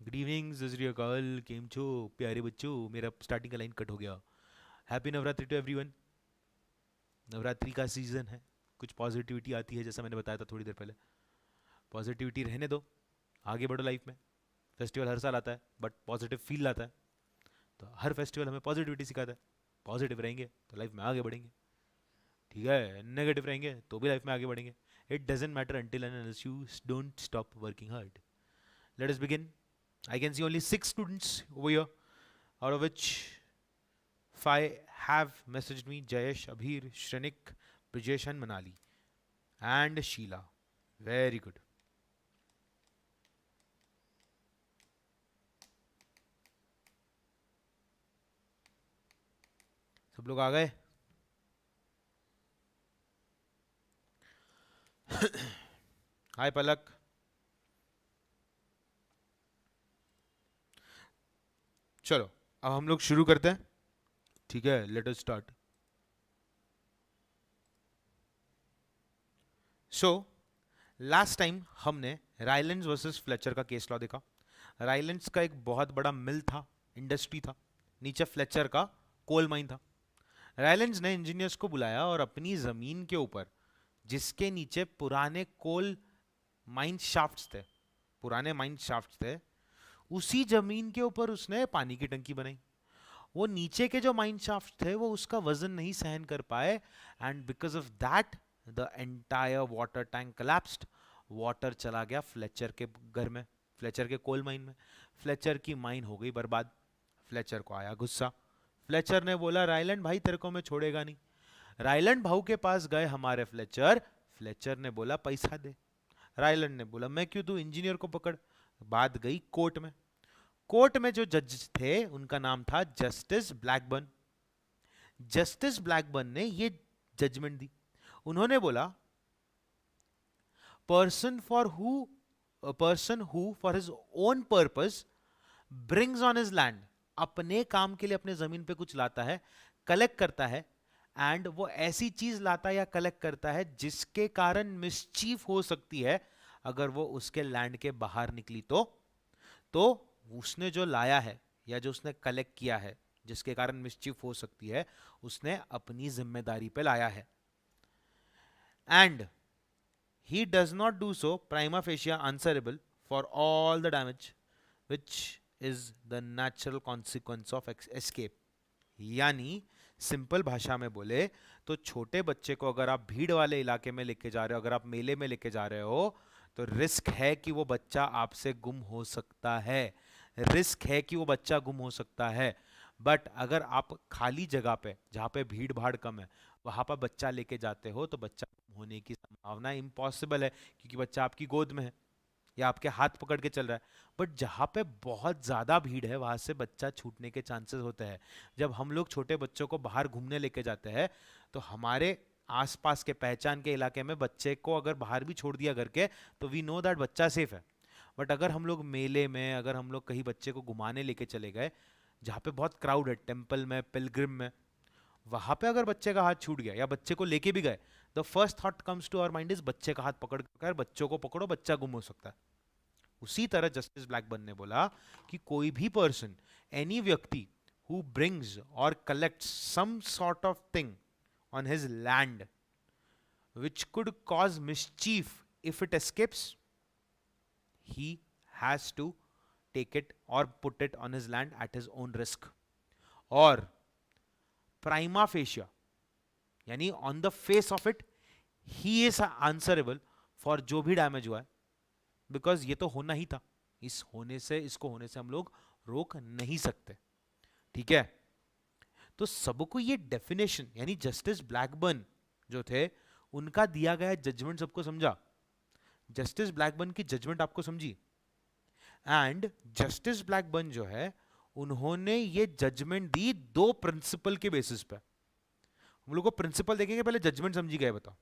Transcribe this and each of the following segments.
Good evening Jajaria call केम छो प्यारे बच्चों। मेरा स्टार्टिंग का लाइन कट हो गया। Happy Navratri to everyone. Navratri का सीजन है, कुछ पॉजिटिविटी आती है जैसा मैंने बताया था थोड़ी देर पहले। पॉजिटिविटी रहने दो, आगे बढ़ो लाइफ में। फेस्टिवल हर साल आता है बट पॉजिटिव फील लाता है, तो हर फेस्टिवल हमें पॉजिटिविटी सिखाता है। पॉजिटिव रहेंगे तो लाइफ में आगे बढ़ेंगे, ठीक है। नेगेटिव रहेंगे तो भी लाइफ में आगे बढ़ेंगे। It doesn't matter until and unless you don't stop working hard. Let us begin. I can see only 6 students over here, out of which 5 have messaged me: Jayesh, Abhir, Shrenik, Brijesh, and Manali, and Sheila. Very good. सब लोग आ गए। हाय पलक। चलो अब हम लोग शुरू करते हैं, ठीक है। Let us start. So last time हमने राइलेंड्स वर्सेस फ्लेचर का केस लॉ देखा। राइलेंड्स का एक बहुत बड़ा मिल था, इंडस्ट्री था, नीचे फ्लेचर का कोल माइन था। राइलेंड्स ने इंजीनियर्स को बुलाया और अपनी जमीन के ऊपर, जिसके नीचे पुराने कोल माइन शाफ्ट्स थे, पुराने माइन शाफ्ट्स थे, उसी जमीन के ऊपर उसने पानी की टंकी बनाई। वो नीचे के जो माइन शाफ्ट थे वो उसका वजन नहीं सहन कर पाए, and because of that the entire water tank collapsed. Water चला गया फ्लेचर के घर में, फ्लेचर के कोल माइन में। फ्लेचर की माइन हो गई बर्बाद। फ्लेचर को आया गुस्सा। फ्लेचर ने बोला रायलैंड भाई तेरे को मैं छोड़ेगा नहीं। रायलैंड भाऊ के पास गए हमारे फ्लेचर। फ्लेचर ने बोला पैसा दे। रायलैंड ने बोला मैं क्यों दूं, इंजीनियर को पकड़। बात गई कोर्ट में। कोर्ट में जो जज थे उनका नाम था जस्टिस ब्लैकबर्न। जस्टिस ब्लैकबर्न ने ये जजमेंट दी। उन्होंने बोला person for who person who for his own purpose brings on his land, अपने काम के लिए अपने जमीन पे कुछ लाता है, कलेक्ट करता है, एंड वो ऐसी चीज लाता है या कलेक्ट करता है जिसके कारण मिसचीफ हो सकती है अगर वो उसके लैंड के बाहर निकली तो उसने जो लाया है या जो उसने कलेक्ट किया है जिसके कारण मिसचीफ हो सकती है, उसने अपनी जिम्मेदारी पे लाया है। And he does not do so prima facie answerable for all the damage which is the natural consequence of escape। यानी सिंपल भाषा में बोले तो छोटे बच्चे को अगर आप भीड़ वाले इलाके में लेके जा रहे हो, अगर आप मेले में लेके जा रहे हो, तो रिस्क है कि वो बच्चा आपसे गुम हो सकता है। रिस्क है कि वो बच्चा गुम हो सकता है। बट अगर आप खाली जगह पे जहाँ पे भीड़ भाड़ कम है वहां पर बच्चा लेके जाते हो तो बच्चा गुम होने की संभावना इम्पॉसिबल है, क्योंकि बच्चा आपकी गोद में है या आपके हाथ पकड़ के चल रहा है। बट जहाँ पे बहुत ज़्यादा भीड़ है वहां से बच्चा छूटने के चांसेस होते हैं। जब हम लोग छोटे बच्चों को बाहर घूमने लेके जाते हैं तो हमारे आसपास के पहचान के इलाके में बच्चे को अगर बाहर भी छोड़ दिया करके तो वी नो दैट बच्चा सेफ है। बट अगर हम लोग मेले में, अगर हम लोग कहीं बच्चे को घुमाने लेके चले गए जहाँ पे बहुत क्राउड है, टेम्पल में, पिलग्रिम में, वहां पे अगर बच्चे का हाथ छूट गया या बच्चे को लेके भी गए, the first thought comes to our mind is बच्चे का हाथ पकड़ कर बच्चों को पकड़ो, बच्चा गुम हो सकता है। उसी तरह जस्टिस ब्लैकबर्न ने बोला कि कोई भी पर्सन, एनी व्यक्ति हु ब्रिंग्स और collects some sort of thing on his land which could cause mischief if it escapes, he has to take it or put it on his land at his own risk। और prima fascia यानी on the face of it he is answerable for जो भी damage हुआ है, because ये तो होना ही था। इसको होने से हम लोग रोक नहीं सकते, ठीक है। तो सबको ये डेफिनेशन यानी जस्टिस ब्लैकबर्न जो थे उनका दिया गया जजमेंट सबको समझा। जस्टिस ब्लैकबर्न की जजमेंट आपको समझी। एंड जस्टिस ब्लैकबर्न जो है उन्होंने ये जजमेंट दी दो प्रिंसिपल के बेसिस पे। हम लोग को प्रिंसिपल देखेंगे, पहले जजमेंट समझी गए बताओ।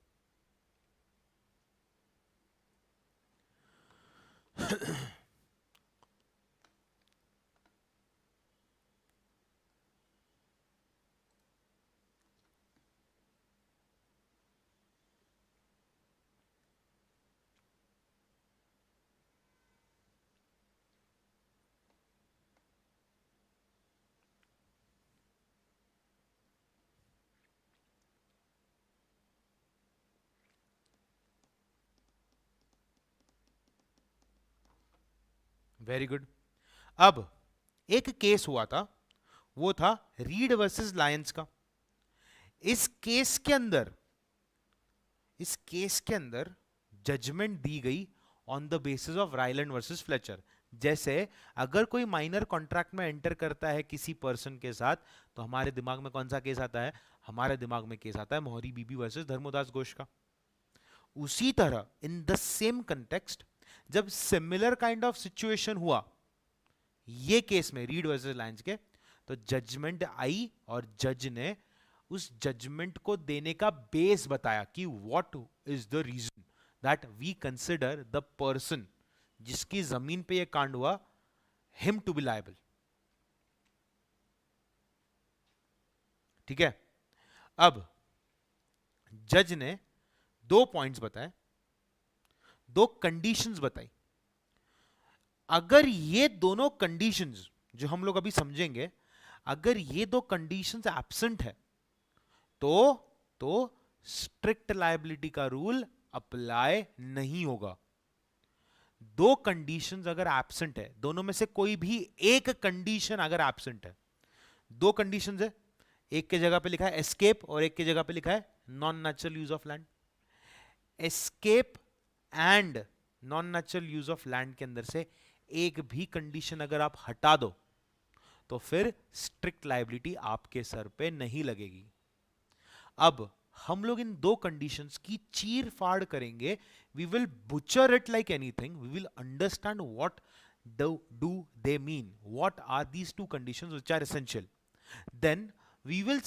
Very good. अब एक केस हुआ था, वो था रीड वर्सेस लायंस का। इस केस के अंदर जजमेंट दी गई on the basis of Rylands versus Fletcher. जैसे अगर कोई माइनर कॉन्ट्रैक्ट में एंटर करता है किसी पर्सन के साथ, तो हमारे दिमाग में कौन सा केस आता है? हमारे दिमाग में केस आता है मोहरी बीबी वर्सेस धर्मोदास घोष का। उसी तरह इन द सेम कंटेक्स्ट जब सिमिलर काइंड ऑफ सिचुएशन हुआ ये केस में रीड वर्सेस लायंस के, तो जजमेंट आई और जज ने उस जजमेंट को देने का बेस बताया कि what is the reason that we consider the person जिसकी जमीन पे ये कांड हुआ हिम टू बी लायबल। ठीक है, अब जज ने दो पॉइंट्स बताए, दो कंडीशंस बताई। अगर ये दोनों कंडीशंस जो हम लोग अभी समझेंगे, अगर ये दो कंडीशंस एब्सेंट है तो स्ट्रिक्ट लायबिलिटी का रूल अप्लाई नहीं होगा। दो कंडीशंस अगर एब्सेंट है, दोनों में से कोई भी एक कंडीशन अगर एब्सेंट है, दो कंडीशंस है, एक के जगह पे लिखा है एस्केप और एक के जगह पे लिखा है non natural use of land. Escape and non natural use of land के अंदर से एक भी कंडीशन अगर आप हटा दो तो फिर स्ट्रिक्ट लायबिलिटी आपके सर पे नहीं लगेगी। अब हम लोग इन दो कंडीशंस की चीर फाड़ करेंगे। We will butcher it like anything, we will understand what do they mean, what are these two conditions which are essential. Then we will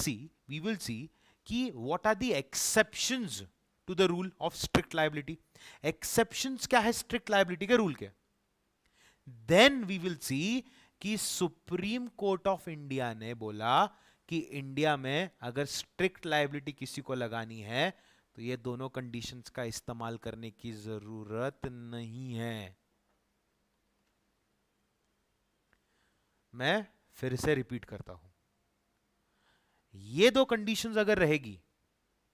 see कि what are the exceptions to the rule of strict liability. Exceptions क्या है strict liability के rule के। Then we will see कि Supreme court of India ने बोला कि India में अगर स्ट्रिक्ट लायबिलिटी किसी को लगानी है तो ये दोनों कंडीशंस का इस्तेमाल करने की जरूरत नहीं है। मैं फिर से रिपीट करता हूं, ये दो कंडीशंस अगर रहेगी,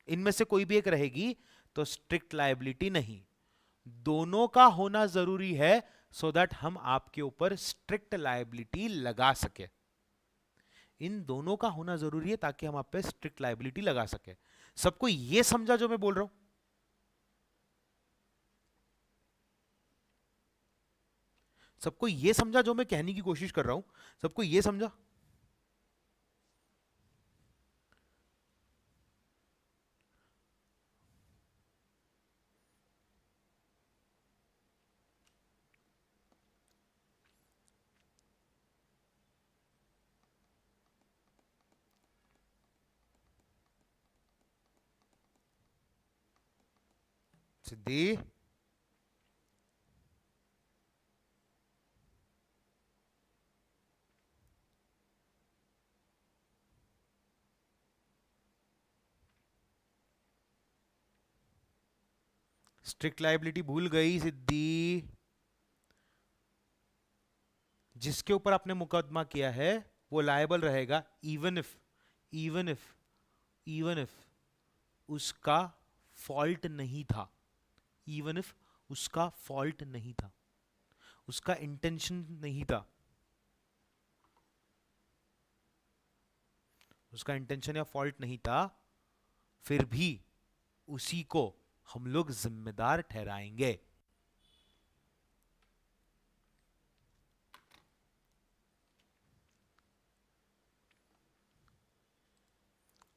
इनमें से कोई भी एक रहेगी, तो स्ट्रिक्ट लायबिलिटी नहीं। दोनों का होना जरूरी है सो दैट हम आपके ऊपर स्ट्रिक्ट लायबिलिटी लगा सके। इन दोनों का होना जरूरी है ताकि हम आप पे स्ट्रिक्ट लायबिलिटी लगा सके। सबको ये समझा जो मैं बोल रहा हूं? सबको ये समझा जो मैं कहने की कोशिश कर रहा हूं? सबको ये समझा? सिद्धि, स्ट्रिक्ट लायबिलिटी भूल गई सिद्धि? जिसके ऊपर आपने मुकदमा किया है वो लायबल रहेगा इवन इफ उसका फॉल्ट नहीं था। इवन इफ उसका फॉल्ट नहीं था, उसका इंटेंशन नहीं था, उसका इंटेंशन या फॉल्ट नहीं था, फिर भी उसी को हम लोग जिम्मेदार ठहराएंगे।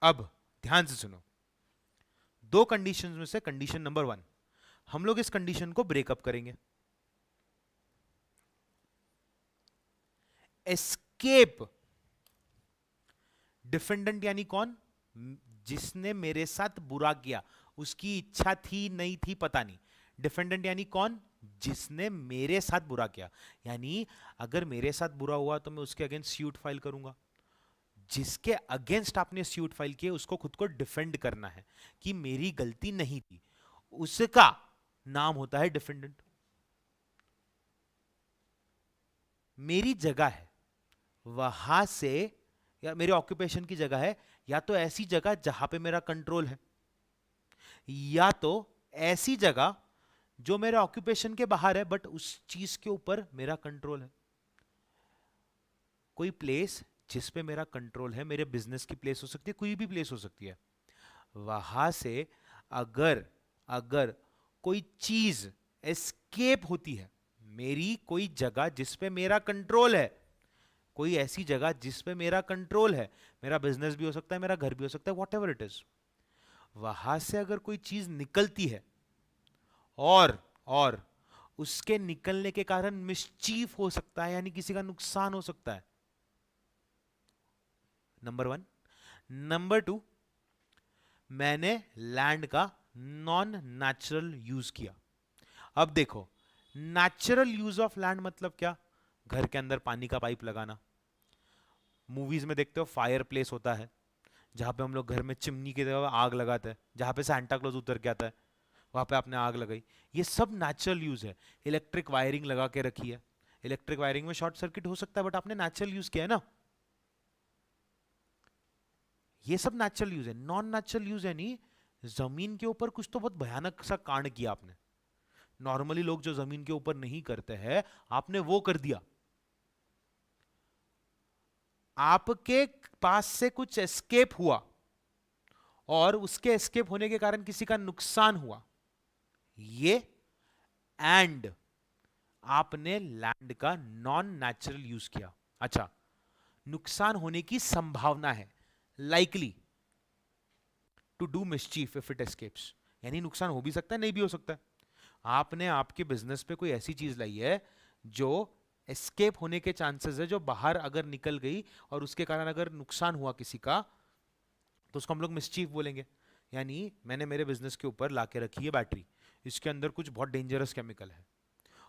अब ध्यान से सुनो, दो कंडीशंस में से कंडीशन नंबर 1, हम लोग इस कंडीशन को ब्रेकअप करेंगे। एस्केप, डिफेंडेंट यानी कौन? जिसने मेरे साथ बुरा किया, उसकी इच्छा थी नहीं थी पता नहीं। डिफेंडेंट यानी कौन? जिसने मेरे साथ बुरा किया। यानी अगर मेरे साथ बुरा हुआ तो मैं उसके अगेंस्ट सूट फाइल करूंगा। जिसके अगेंस्ट आपने सूट फाइल किया उसको खुद को डिफेंड करना है कि मेरी गलती नहीं थी, उसका नाम होता है डिफेंडेंट। मेरी जगह है वहां से, या मेरे ऑक्यूपेशन की जगह है, या तो ऐसी जगह जहां पे मेरा कंट्रोल है, या तो ऐसी जगह जो मेरे ऑक्यूपेशन के बाहर है बट उस चीज के ऊपर मेरा कंट्रोल है। कोई प्लेस जिस पे मेरा कंट्रोल है, मेरे बिजनेस की प्लेस हो सकती है, कोई भी प्लेस हो सकती है, वहां से अगर अगर कोई चीज एस्केप होती है, मेरी कोई जगह जिस पे मेरा कंट्रोल है, कोई ऐसी जगह जिस पे मेरा कंट्रोल है, मेरा बिजनेस भी हो सकता है, मेरा घर भी हो सकता है, वॉट एवर इट इज, वहां से अगर कोई चीज निकलती है और उसके निकलने के कारण मिसचीफ हो सकता है, यानी किसी का नुकसान हो सकता है, नंबर वन। नंबर टू, मैंने लैंड का नॉन नेचुरल यूज किया। अब देखो, नेचुरल यूज ऑफ लैंड मतलब क्या? घर के अंदर पानी का पाइप लगाना, मूवीज में देखते हो फायर प्लेस होता है जहां पे हम लोग घर में चिमनी की तरह आग लगाते हैं, जहां पे सांता क्लॉज उतर के आता है, वहां पे आपने आग लगाई, ये सब नेचुरल यूज है। इलेक्ट्रिक वायरिंग लगा के रखी है, इलेक्ट्रिक वायरिंग में शॉर्ट सर्किट हो सकता है बट आपने नेचुरल यूज किया है ना, ये सब नेचुरल यूज है। नॉन नेचुरल यूज है नहीं, जमीन के ऊपर कुछ तो बहुत भयानक सा कांड किया आपने, नॉर्मली लोग जो जमीन के ऊपर नहीं करते हैं, आपने वो कर दिया। आपके पास से कुछ एस्केप हुआ और उसके एस्केप होने के कारण किसी का नुकसान हुआ, ये एंड आपने लैंड का नॉन नेचुरल यूज किया। अच्छा, नुकसान होने की संभावना है, likely to do mischief if it escapes, यानी नुकसान हो भी सकता है, नहीं भी हो सकता है। आपने आपके बिजनेस पे कोई ऐसी चीज लाई है जो एस्केप होने के चांसेस है, जो बाहर अगर निकल गई और उसके कारण अगर नुकसान हुआ किसी का, तो उसको हम लोग मिसचीफ बोलेंगे। यानी मैंने मेरे बिजनेस के ऊपर लाके रखी है बैटरी, इसके अंदर कुछ बहुत डेंजरस केमिकल है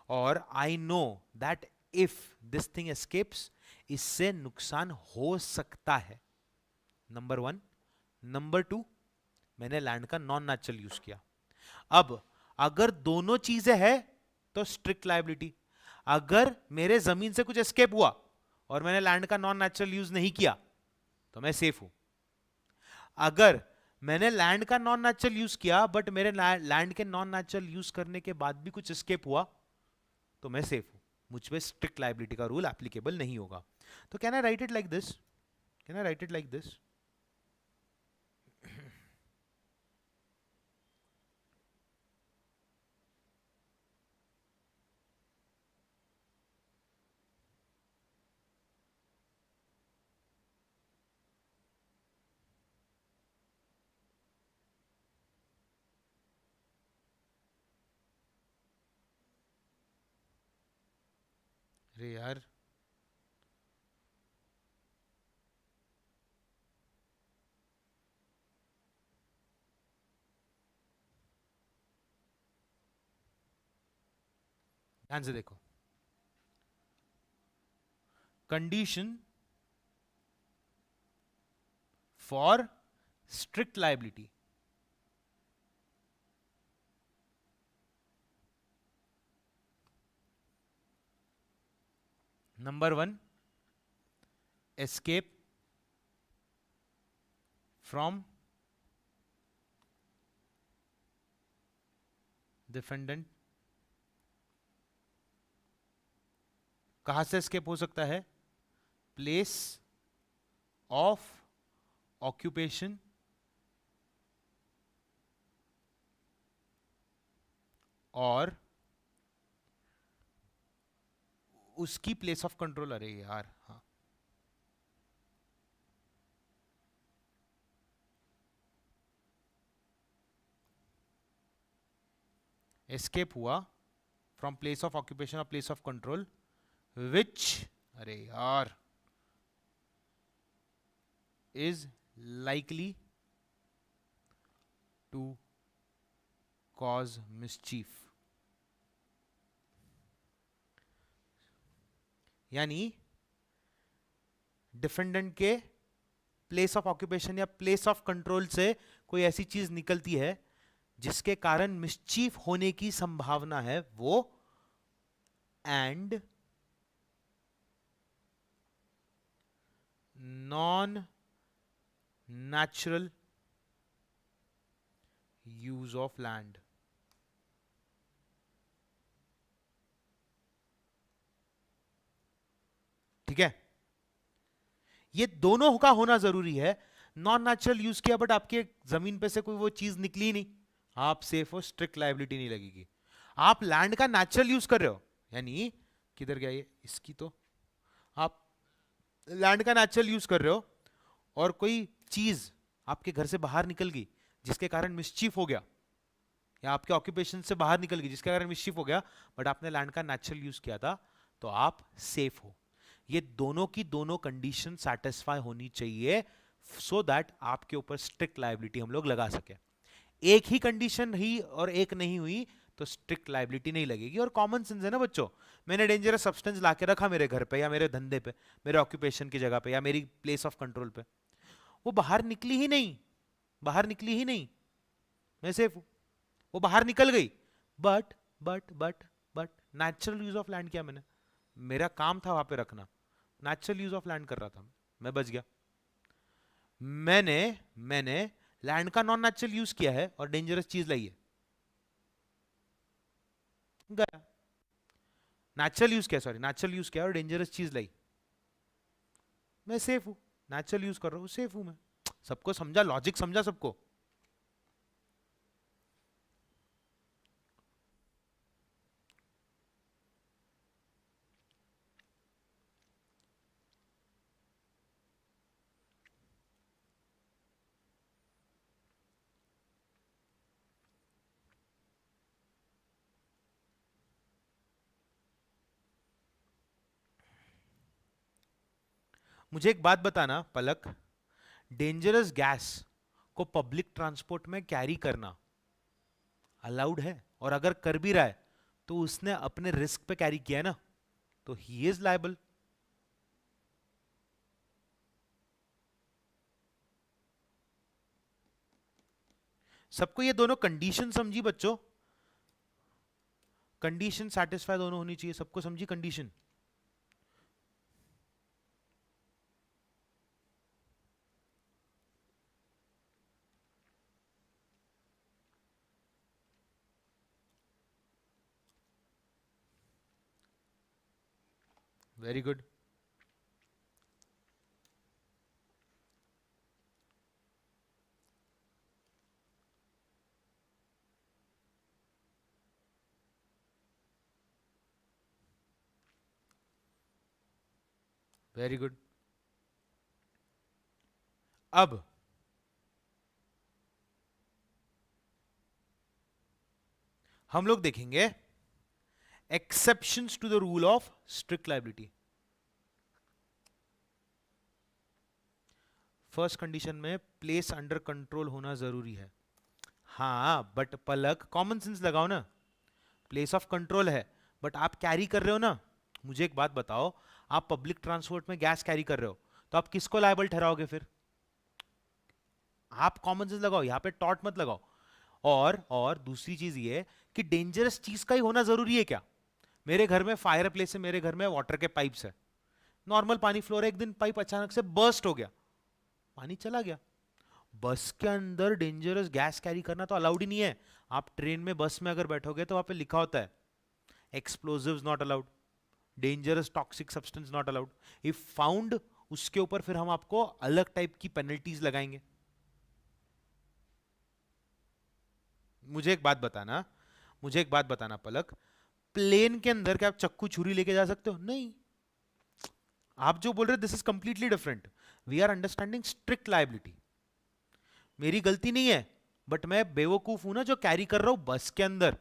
और I know that if this thing escapes, इससे नुकसान हो सकता है, नंबर वन। नंबर टू, मैंने लैंड का नॉन नेचुरल यूज किया। अब अगर दोनों चीजें हैं तो स्ट्रिक्ट लायबिलिटी। अगर मेरे जमीन से कुछ एस्केप हुआ और मैंने लैंड का नॉन नेचुरल यूज नहीं किया तो मैं सेफ हूं। अगर मैंने लैंड का नॉन नेचुरल यूज किया बट मेरे लैंड के नॉन नेचुरल यूज करने के बाद भी कुछ एस्केप हुआ तो मैं सेफ हूं, मुझ पे स्ट्रिक्ट लायबिलिटी का रूल एप्लीकेबल नहीं होगा। तो can I right it like this? Can I right it like this? अरे यार, ध्यान से देखो, condition for strict liability, number one, escape from defendant. कहां से एस्केप हो सकता है? प्लेस ऑफ ऑक्यूपेशन और उसकी प्लेस ऑफ कंट्रोल। अरे यार, हाँ, एस्केप हुआ फ्रॉम प्लेस ऑफ ऑक्यूपेशन और प्लेस ऑफ कंट्रोल विच, अरे यार, is likely to cause mischief. यानी डिफेंडेंट के प्लेस ऑफ ऑक्यूपेशन या प्लेस ऑफ कंट्रोल से कोई ऐसी चीज निकलती है जिसके कारण मिसचीफ होने की संभावना है, वो and non natural use of land. ये दोनों का होना जरूरी है। नॉन नेचुरल यूज किया बट आपके जमीन पे से कोई वो चीज निकली नहीं, आप सेफ हो, स्ट्रिक्ट लाइबिलिटी नहीं लगेगी। आप लैंड का नेचुरल यूज कर रहे हो, यानी किधर गया ये, इसकी तो, आप लैंड का नेचुरल यूज कर रहे हो और कोई चीज आपके घर से बाहर निकल गई जिसके कारण मिसचीफ हो गया, या आपके ऑक्यूपेशन से बाहर निकल गई जिसके कारण मिसचीफ हो गया, बट आपने लैंड का नेचुरल यूज किया था, तो आप सेफ हो। ये दोनों की दोनों कंडीशन सेटिस्फाई होनी चाहिए सो दैट आपके ऊपर स्ट्रिक्ट लायबिलिटी हम लोग लगा सके। एक ही कंडीशन ही और एक नहीं हुई तो स्ट्रिक्ट लायबिलिटी नहीं लगेगी। और कॉमन सेंस है ना बच्चों, मैंने डेंजरस सब्सटेंस लाके रखा मेरे घर पे या मेरे धंधे पे, मेरे ऑक्यूपेशन की जगह पे या मेरी प्लेस ऑफ कंट्रोल पे, वो बाहर निकली ही नहीं, बाहर निकली ही नहीं, मैं सेफ हूं। वो बाहर निकल गई, but but natural use of land किया मैंने, मेरा काम था वहां पे रखना, नेचुरल यूज ऑफ लैंड कर रहा था, मैं बच गया। मैंने मैंने लैंड का नॉन नेचुरल यूज किया है और डेंजरस चीज लाई है, गया। नेचुरल यूज किया, सॉरी नेचुरल यूज किया और डेंजरस चीज लाई, मैं सेफ हूं। नेचुरल यूज कर रहा हूं, सेफ हूं मैं। सबको समझा, लॉजिक समझा सबको? मुझे एक बात बताना पलक, डेंजरस गैस को पब्लिक ट्रांसपोर्ट में कैरी करना अलाउड है? और अगर कर भी रहा है तो उसने अपने रिस्क पे कैरी किया है ना, तो ही इज लायबल। सबको ये दोनों कंडीशन समझी बच्चों? कंडीशन सेटिस्फाई दोनों होनी चाहिए, सबको समझी condition? Very good. Very good. अब हम लोग देखेंगे exceptions to the rule of strict liability. First condition में प्लेस अंडर कंट्रोल होना जरूरी है। हाँ बट पलक कॉमन सेंस लगाओ ना, प्लेस ऑफ कंट्रोल है बट आप कैरी कर रहे हो ना। मुझे एक बात बताओ, आप पब्लिक ट्रांसपोर्ट में गैस कैरी कर रहे हो तो आप किसको लायबल ठहराओगे फिर? आप कॉमन सेंस लगाओ, यहां पे टॉट मत लगाओ। और दूसरी चीज ये कि डेंजरस चीज का ही होना जरूरी है क्या? मेरे घर में फायर प्लेस है, मेरे घर में वाटर के पाइप्स है, नॉर्मल पानी फ्लो है, एक दिन पाइप अचानक से बर्स्ट हो गया, पानी चला गया। बस के अंदर डेंजरस गैस कैरी करना तो अलाउड ही नहीं है। आप ट्रेन में बस में अगर बैठोगे तो वहां पे लिखा होता है explosives not allowed, dangerous toxic substance not allowed. If found, उसके ऊपर फिर हम आपको अलग टाइप की पेनल्टीज लगाएंगे। मुझे एक बात बताना, मुझे एक बात बताना पलक, प्लेन के अंदर क्या आप चक्कू छुरी लेके जा सकते हो? नहीं। आप जो बोल रहे this is completely different. We are understanding strict liability. मेरी गलती नहीं है बट मैं बेवकूफ हूं ना जो कैरी कर रहा हूं बस के अंदर।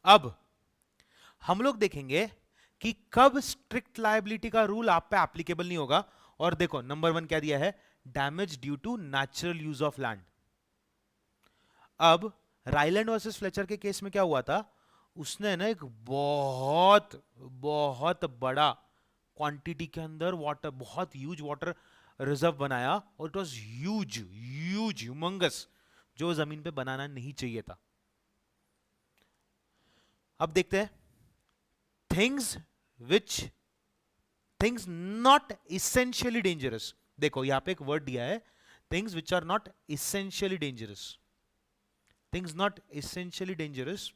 अब हम लोग देखेंगे कि कब स्ट्रिक्ट लायबिलिटी का रूल आप पे एप्लीकेबल नहीं होगा। और देखो नंबर 1 क्या दिया है, damage due to natural use of land. अब राइलैंड वर्सेस फ्लेचर के केस में क्या हुआ था, उसने ना एक बहुत बहुत बड़ा क्वांटिटी के अंदर वाटर, बहुत ह्यूज वाटर रिजर्व बनाया, और it was huge huge humongous, जो जमीन पे बनाना नहीं चाहिए था। अब देखते हैं things which, things not essentially dangerous. देखो यहां पे एक वर्ड दिया है, things which are not essentially dangerous, things not essentially dangerous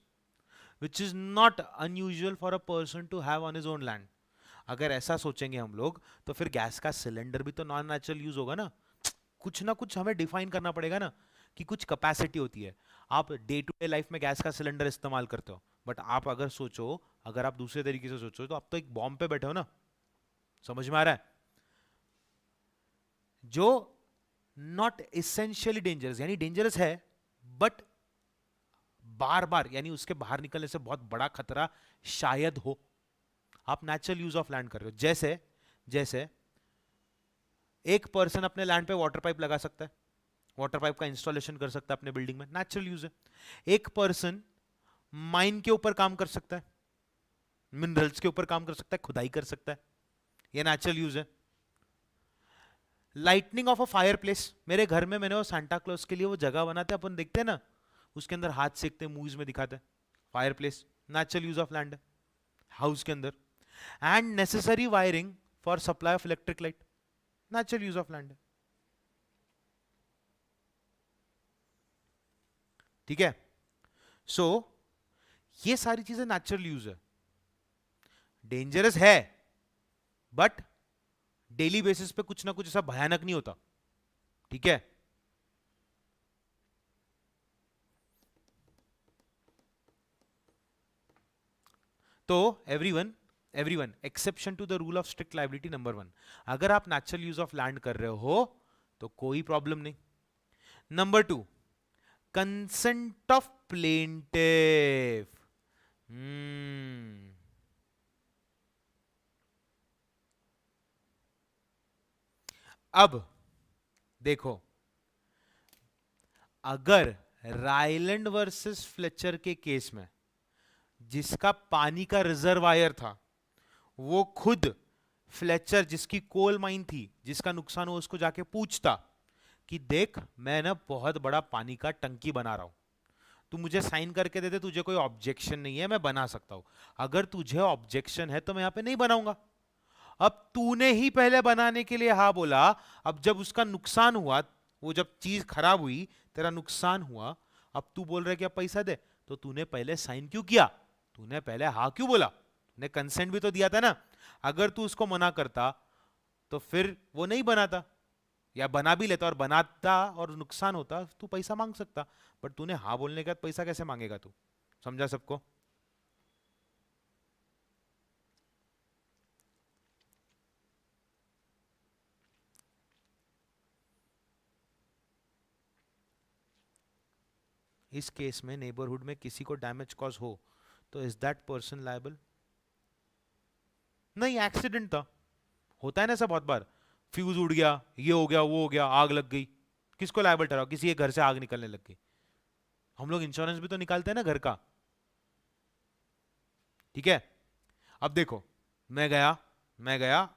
which is not unusual for a person to have on his own land. अगर ऐसा सोचेंगे हम लोग तो फिर गैस का सिलेंडर भी तो नॉन नेचुरल यूज होगा ना। कुछ ना कुछ हमें डिफाइन करना पड़ेगा ना, कि कुछ कैपेसिटी होती है। आप डे टू डे लाइफ में गैस का सिलेंडर इस्तेमाल करते हो, बट आप अगर सोचो, अगर आप दूसरे तरीके से सोचो, तो आप तो एक बॉम्ब पे बैठे हो ना। समझ में आ रहा है? जो नॉट इसेंशियली डेंजरस, यानी डेंजरस है बट बार बार, यानी उसके बाहर निकलने से बहुत बड़ा खतरा शायद हो, आप नेचुरल यूज ऑफ लैंड कर रहे हो। जैसे जैसे एक पर्सन अपने लैंड पे वाटर पाइप लगा सकता है, वाटर पाइप का इंस्टॉलेशन कर सकता है अपने बिल्डिंग में, नेचुरल यूज है। एक पर्सन माइन के ऊपर काम कर सकता है, मिनरल्स के ऊपर काम कर सकता है, खुदाई कर सकता है, ये नेचुरल यूज है। Lightning of a fire place, मेरे घर में मैंने वो सांता क्लॉज के लिए वो जगह बनाते हैं अपन, देखते हैं ना, उसके अंदर हाथ सेकते हैं, मूवीज में दिखाते हैं। Fire place natural use of land है, हाउस के अंदर। And necessary wiring for supply of electric light, natural use of land है। ठीक है, सो ये सारी चीजें नेचुरल यूज है, डेंजरस है बट डेली बेसिस पे कुछ ना कुछ ऐसा भयानक नहीं होता। ठीक है, तो everyone everyone exception to the rule of strict liability number 1, अगर आप नेचुरल यूज ऑफ लैंड कर रहे हो तो कोई प्रॉब्लम नहीं। Number 2, consent of plaintiff. अब देखो, अगर रायलैंड वर्सेस फ्लेचर के केस में जिसका पानी का रिजर्वायर था, वो खुद फ्लेचर जिसकी कोल माइन थी, जिसका नुकसान हो, उसको जाके पूछता कि देख मैं ना बहुत बड़ा पानी का टंकी बना रहा हूं, तू मुझे साइन करके दे दे, तुझे कोई ऑब्जेक्शन नहीं है, मैं बना सकता हूं। अगर तुझे ऑब्जेक्शन है तो मैं यहां पे नहीं बनाऊंगा। अब तूने ही पहले बनाने के लिए हाँ बोला, अब जब उसका नुकसान हुआ, वो जब चीज खराब हुई, तेरा नुकसान हुआ, अब तू बोल रहा है कि अब पैसा दे, तो तूने पहले साइन क्यों किया? तूने पहले हाँ क्यों बोला? तूने कंसेंट भी तो दिया था ना। अगर तू उसको मना करता तो फिर वो नहीं बनाता, या बना भी लेता और बनाता और नुकसान होता, तू पैसा मांग सकता। बट तूने हाँ बोलने के बाद पैसा कैसे मांगेगा तू? समझा सबको? इस केस में नेबरहुड में किसी को डैमेज कॉज हो तो इज दैट पर्सन लायबल? नहीं, एक्सीडेंट था, होता है ना ऐसा बहुत बार, फ्यूज उड़ गया, ये हो गया, वो हो गया, आग लग गई, किसको लायबल ठहराओ? किसी के घर से आग निकलने लग गई, हम लोग इंश्योरेंस भी तो निकालते हैं ना घर का। ठीक है, अब देखो, मैं गया मैं गया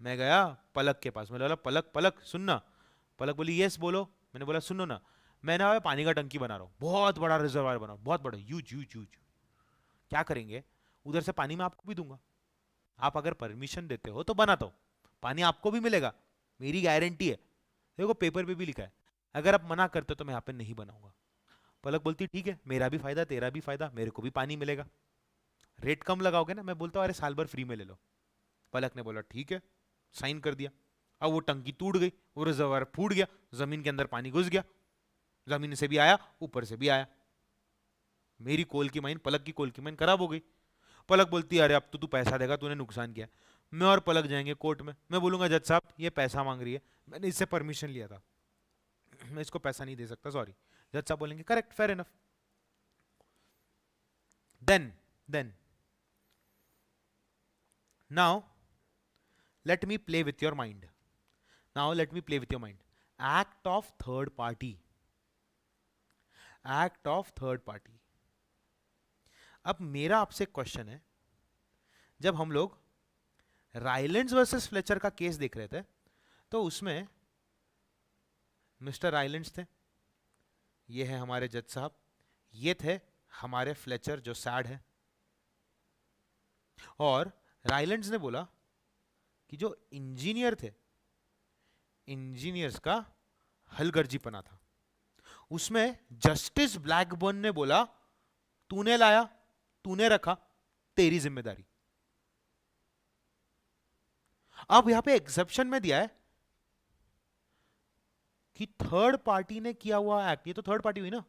मैं गया पलक के पास, मैंने बोला पलक पलक सुनना। पलक बोली यस बोलो। मैंने बोला सुनो ना, मैं ना पानी का टंकी बना रहा हूँ, बहुत बड़ा रिजर्वायर बना, बहुत बड़ा, यूज यूज यूज। क्या करेंगे, उधर से पानी मैं आपको भी दूंगा, आप अगर परमिशन देते हो तो बनाता हूँ, पानी आपको भी मिलेगा, मेरी गारंटी है, देखो पेपर पे भी लिखा है। अगर आप मना करते हो तो मैं यहाँ पे नहीं बनाऊंगा। पलक बोलती ठीक है, मेरा भी फायदा तेरा भी फायदा, मेरे को भी पानी मिलेगा, रेट कम लगाओगे ना? मैं बोलता हूँ अरे साल भर फ्री में ले लो। पलक ने बोला ठीक है, साइन कर दिया। अब वो टंकी टूट गई, वो रिजर्वायर फूट गया, जमीन के अंदर पानी घुस गया, जमीन से भी आया, ऊपर से भी आया, मेरी कोल की माइन, पलक की कोल की माइन खराब हो गई। पलक बोलती है अरे अब तो तू पैसा देगा, तूने नुकसान किया। मैं और पलक जाएंगे कोर्ट में, मैं बोलूंगा जज साहब ये पैसा मांग रही है, मैंने इससे परमिशन लिया था, मैं इसको पैसा नहीं दे सकता, सॉरी। जज साहब बोलेंगे correct, fair enough. Then now let me play with your mind. Now let me play with your mind. Act of third party. Act of third party. अब मेरा आपसे क्वेश्चन है, जब हम लोग राइलेंड्स वर्सेस फ्लेचर का केस देख रहे थे, तो उसमें मिस्टर राइलेंड्स थे, ये है हमारे जज साहब, ये थे हमारे फ्लेचर जो सैड है। और राइलेंड्स ने बोला कि जो इंजीनियर थे, इंजीनियर्स का हलगर्जीपना था। उसमें जस्टिस ब्लैकबर्न ने बोला तूने लाया, तूने रखा, तेरी जिम्मेदारी। अब यहां पे एक्सेप्शन में दिया है कि थर्ड पार्टी ने किया हुआ एक्ट, ये तो थर्ड पार्टी हुई ना,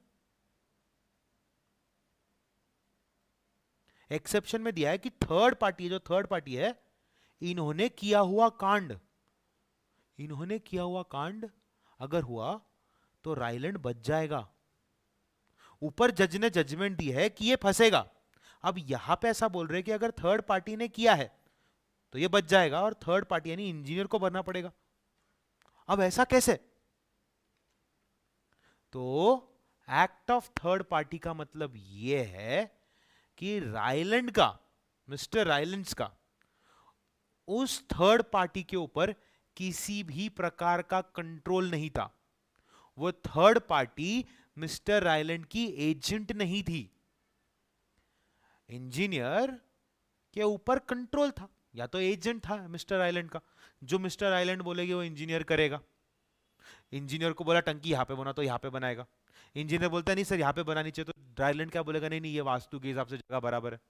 एक्सेप्शन में दिया है कि थर्ड पार्टी, जो थर्ड पार्टी है, इन्होंने किया हुआ कांड, इन्होंने किया हुआ कांड अगर हुआ तो राइलैंड बच जाएगा। ऊपर जज ने जजमेंट दी है कि ये फंसेगा। अब यहां पे ऐसा बोल रहे हैं कि अगर थर्ड पार्टी ने किया है तो ये बच जाएगा और थर्ड पार्टी यानी इंजीनियर को भरना पड़ेगा। अब ऐसा कैसे? तो एक्ट ऑफ थर्ड पार्टी का मतलब ये है कि राइलैंड का, मिस्टर राइलैंड्स का उस थर्ड पार्टी के ऊपर किसी भी प्रकार का कंट्रोल नहीं था। वो थर्ड पार्टी मिस्टर राइलैंड की एजेंट नहीं थी। इंजीनियर के ऊपर कंट्रोल था, या तो एजेंट था मिस्टर आइलैंड का, जो मिस्टर आइलैंड बोलेगी वो इंजीनियर करेगा। इंजीनियर को बोला टंकी यहां पे बना तो यहां पे बनाएगा, इंजीनियर बोलता है नहीं सर यहां पे बनानी चाहिए, तो आइलैंड क्या बोलेगा, नहीं नहीं ये वास्तु के हिसाब से जगह बराबर है,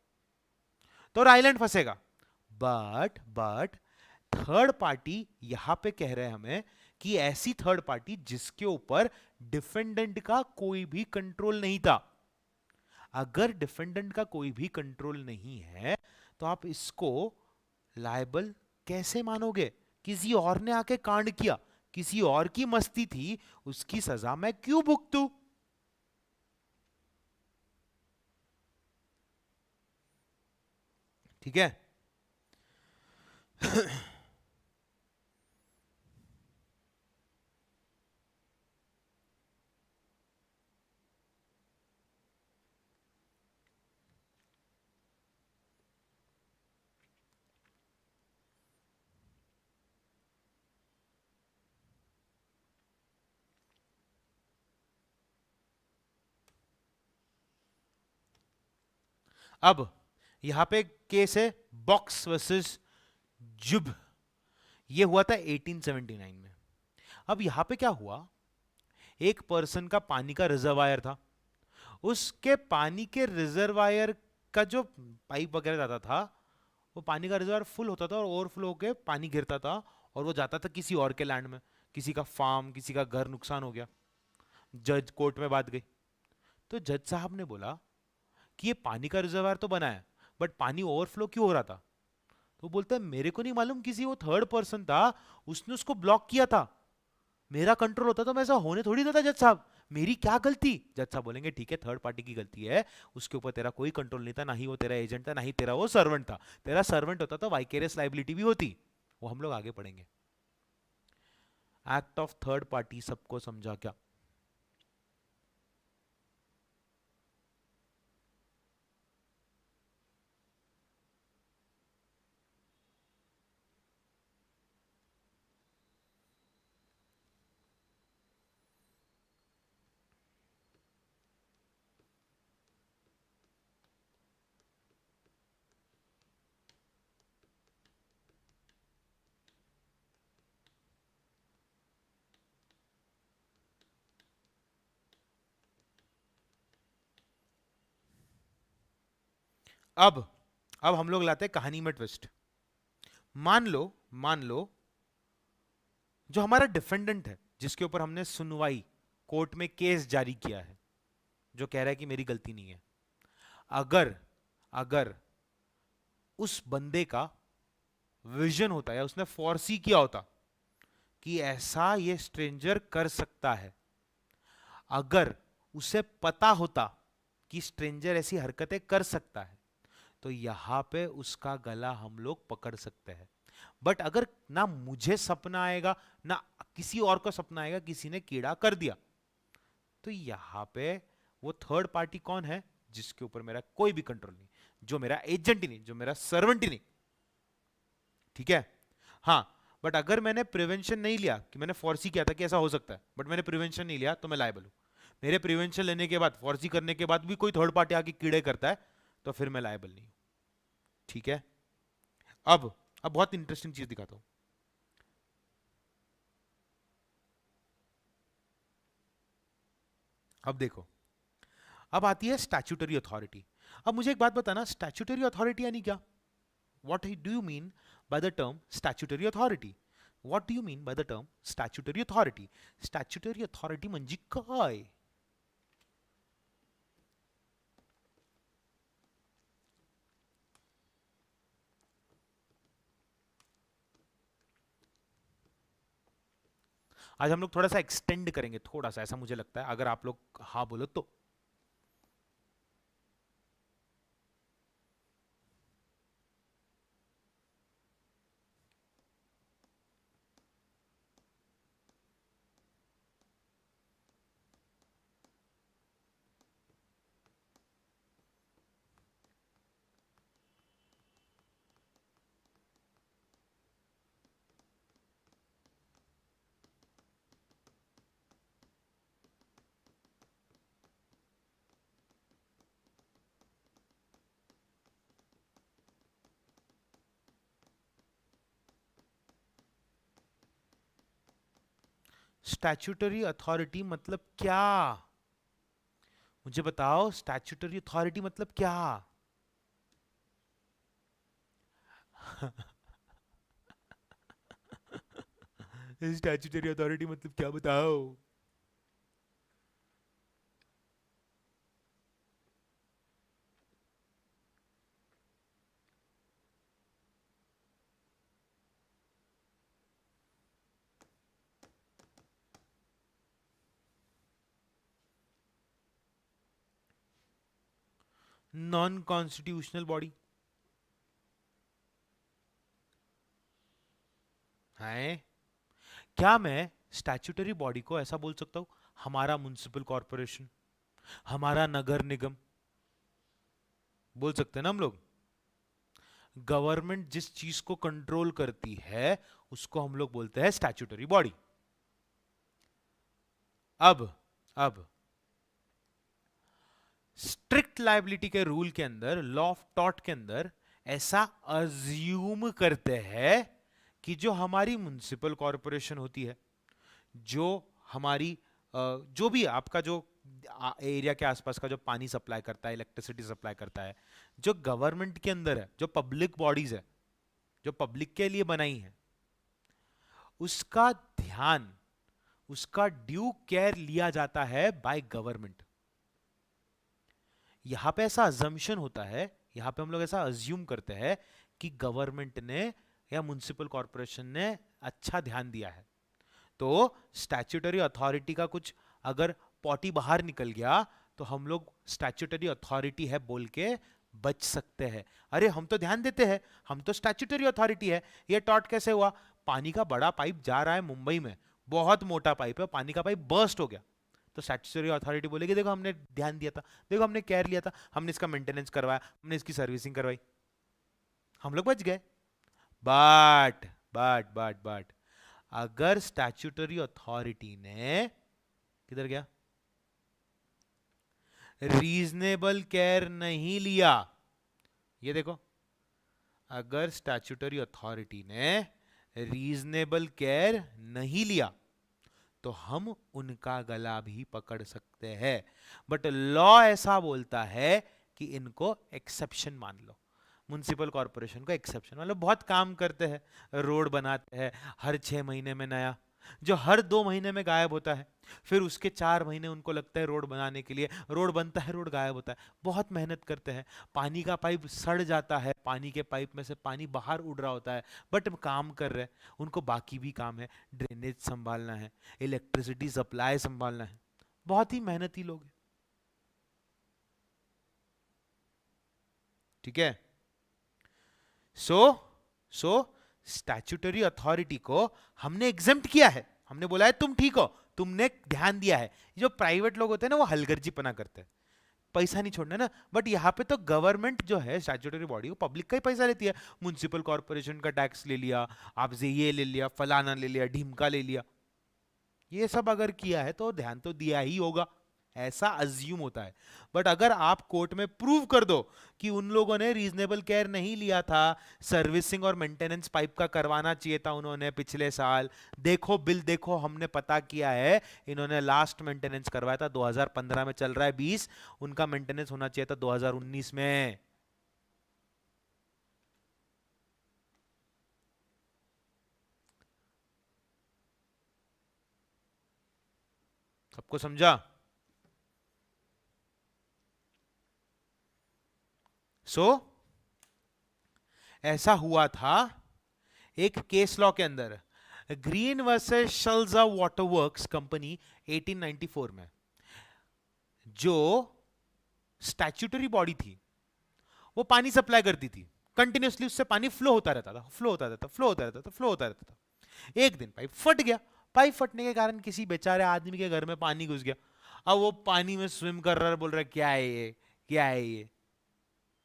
तो आइलैंड फंसेगा। बट थर्ड पार्टी यहां पे कह रहे हैं हमें कि ऐसी थर्ड पार्टी जिसके ऊपर डिफेंडेंट का कोई भी कंट्रोल नहीं था। अगर डिफेंडेंट का कोई भी कंट्रोल नहीं है तो आप इसको लायबल कैसे मानोगे? किसी और ने आके कांड किया, किसी और की मस्ती थी, उसकी सजा मैं क्यों भुगतूं? ठीक है। अब यहां पे केस है बॉक्स वर्सेस जुब, ये हुआ था 1879 में। अब यहां पे क्या हुआ, एक पर्सन का पानी का रिजर्वायर था, उसके पानी के रिजर्वायर का जो पाइप वगैरह जाता था, वो पानी का रिजर्वायर फुल होता था और ओवरफ्लो होके पानी गिरता था और वो जाता था किसी और के लैंड में, किसी का फार्म, किसी का घर नुकसान हो गया, जज कोर्ट में बात गई। तो जज साहब ने बोला कि ये पानी का रिजर्वायर तो बना है बट पानी ओवरफ्लो क्यों हो रहा था? तो बोलता है मेरे को नहीं मालूम, किसी वो थर्ड पर्सन था उसने उसको ब्लॉक किया था, मेरा कंट्रोल होता तो मैं ऐसा होने थोड़ी देता जज साहब, मेरी क्या गलती? जज साहब बोलेंगे ठीक है थर्ड पार्टी की गलती है, उसके ऊपर तेरा कोई कंट्रोल नहीं था, ना ही वो तेरा एजेंट था, ना ही तेरा वो सर्वेंट था। तेरा सर्वेंट होता तो वाइकेरियस लाइबिलिटी भी होती, वो हम लोग आगे पढ़ेंगे। एक्ट ऑफ थर्ड पार्टी सबको समझा क्या? अब अब हम लोग लाते हैं कहानी में ट्विस्ट। मान लो जो हमारा डिफेंडेंट है, जिसके ऊपर हमने सुनवाई कोर्ट में केस जारी किया है, जो कह रहा है कि मेरी गलती नहीं है, अगर अगर उस बंदे का विजन होता है या उसने फोरसी किया होता कि ऐसा ये स्ट्रेंजर कर सकता है, अगर उसे पता होता कि स्ट्रेंजर ऐसी हरकतें कर सकता है, तो यहां पे उसका गला हम लोग पकड़ सकते हैं। बट अगर ना मुझे सपना आएगा ना किसी और को सपना आएगा, किसी ने कीड़ा कर दिया, तो यहां पे वो थर्ड पार्टी कौन है जिसके ऊपर मेरा कोई भी कंट्रोल नहीं, जो मेरा एजेंट ही नहीं, जो मेरा सर्वेंट ही नहीं, ठीक है। हाँ, बट अगर मैंने प्रिवेंशन नहीं लिया, कि मैंने फॉरसी किया था कि ऐसा हो सकता है, बट मैंने प्रिवेंशन नहीं लिया, तो मैं लायबल हूं। मेरे प्रिवेंशन लेने के बाद, फॉरसी करने के बाद भी कोई थर्ड पार्टी आके कीड़े करता है, तो फिर मैं लायबल नहीं हूं। ठीक है। अब बहुत इंटरेस्टिंग चीज दिखाता हूं। अब देखो, अब आती है स्टैट्यूटरी अथॉरिटी। अब मुझे एक बात बताना, स्टैट्यूटरी अथॉरिटी यानी क्या? What do you mean by the term statutory authority? What do you mean by the term statutory authority? Statutory authority म्हणजे काय? आज हम लोग थोड़ा सा एक्सटेंड करेंगे, थोड़ा सा, ऐसा मुझे लगता है, अगर आप लोग हाँ बोलो तो। स्टैच्यूटरी अथॉरिटी मतलब क्या? मुझे बताओ, स्टैच्यूटरी अथॉरिटी मतलब क्या? स्टैच्यूटरी अथॉरिटी मतलब क्या, बताओ? नॉन कॉन्स्टिट्यूशनल बॉडी है। क्या मैं स्टैच्यूटरी बॉडी को ऐसा बोल सकता हूं, हमारा म्युनिसिपल कॉर्पोरेशन, हमारा नगर निगम, बोल सकते हैं ना हम लोग? गवर्नमेंट जिस चीज को कंट्रोल करती है उसको हम लोग बोलते हैं स्टैच्यूटरी बॉडी। अब स्ट्रिक्ट लायबिलिटी के रूल के अंदर, लॉ ऑफ टॉर्ट के अंदर, ऐसा अज्यूम करते हैं कि जो हमारी म्युनिसिपल कॉर्पोरेशन होती है, जो हमारी जो भी आपका जो एरिया के आसपास का जो पानी सप्लाई करता है, इलेक्ट्रिसिटी सप्लाई करता है, जो गवर्नमेंट के अंदर है, जो पब्लिक बॉडीज है, जो पब्लिक के लिए बनाई है, उसका ध्यान, उसका ड्यू केयर लिया जाता है बाय गवर्नमेंट। यहां पे ऐसा अजम्पशन होता है, यहां पे हम लोग ऐसा अज्यूम करते हैं कि गवर्नमेंट ने या म्युनिसिपल कॉर्पोरेशन ने अच्छा ध्यान दिया है, तो स्टैच्यूटरी अथॉरिटी का कुछ अगर पॉटी बाहर निकल गया तो हम लोग स्टैच्यूटरी अथॉरिटी है बोल के बच सकते हैं। अरे हम तो ध्यान देते हैं, हम तो स्टैच्यूटरी अथॉरिटी है। ये टॉट कैसे हुआ? पानी का बड़ा पाइप जा रहा है मुंबई में, बहुत मोटा पाइप है, पानी का पाइप बर्स्ट हो गया, तो स्टैट्यूटरी अथॉरिटी बोलेगी देखो हमने ध्यान दिया था, देखो हमने केयर लिया था, हमने इसका मेंटेनेंस करवाया, हमने इसकी सर्विसिंग करवाई, हम लोग बच गए। बट अगर स्टैट्यूटरी अथॉरिटी ने, किधर गया, रीजनेबल केयर नहीं लिया, ये देखो, अगर स्टैट्यूटरी अथॉरिटी ने रीजनेबल केयर नहीं लिया तो हम उनका गला भी पकड़ सकते हैं। बट लॉ ऐसा बोलता है कि इनको एक्सेप्शन मान लो, म्युनिसिपल कॉर्पोरेशन को एक्सेप्शन, मतलब बहुत काम करते हैं, रोड बनाते हैं हर 6 महीने में नया, जो हर 2 महीने में गायब होता है, फिर उसके 4 महीने उनको लगता है रोड बनाने के लिए, रोड बनता है, रोड गायब होता है, बहुत मेहनत करते हैं, पानी का पाइप सड़ जाता है, पानी के पाइप में से पानी बाहर उड़ रहा होता है, बट काम कर रहे हैं, उनको बाकी भी काम है, ड्रेनेज संभालना है, इलेक्ट्रिसिटी सप्लाई संभालना है, बहुत ही मेहनती लोग हैं। ठीक है। सो स्टैच्यूटरी अथॉरिटी को हमने एग्जेम्प्ट किया है, हमने बोला है तुम ठीक हो, तुमने ध्यान दिया है। जो प्राइवेट लोग होते हैं ना, वो हलगर्जीपना करते हैं, पैसा नहीं छोड़ना है ना। बट यहाँ पे तो गवर्नमेंट जो है स्टैट्यूटरी बॉडी, वो पब्लिक का ही पैसा लेती है। म्युनिसिपल कॉर्पोरेशन का टैक्स ले लिया, आपसे ये ले लिया, फलाना ले लिया, ढीमका ले लिया, ये सब अगर किया है तो ध्यान तो दिया ही होगा, ऐसा अज्यूम होता है। बट अगर आप कोर्ट में प्रूव कर दो कि उन लोगों ने रीजनेबल केयर नहीं लिया था, सर्विसिंग और मेंटेनेंस पाइप का करवाना चाहिए था उन्होंने पिछले साल, देखो बिल देखो हमने पता किया है, इन्होंने लास्ट मेंटेनेंस करवाया था 2015 में, चल रहा है 20, उनका मेंटेनेंस होना चाहिए था 2019 में। सबको समझा? सो ऐसा हुआ था एक केस लॉ के अंदर, Green versus Chelsea waterworks company 1894 में। जो स्टैट्यूटरी बॉडी थी वो पानी सप्लाई करती थी, कंटिन्यूसली उससे पानी फ्लो होता रहता था, फ्लो होता रहता, फ्लो होता रहता था, फ्लो होता रहता था। एक दिन पाइप फट गया, पाइप फटने के कारण किसी बेचारे आदमी के घर में पानी घुस गया। अब वो पानी में स्विम कर रहा है, बोल रहा है क्या है ये, क्या है ये,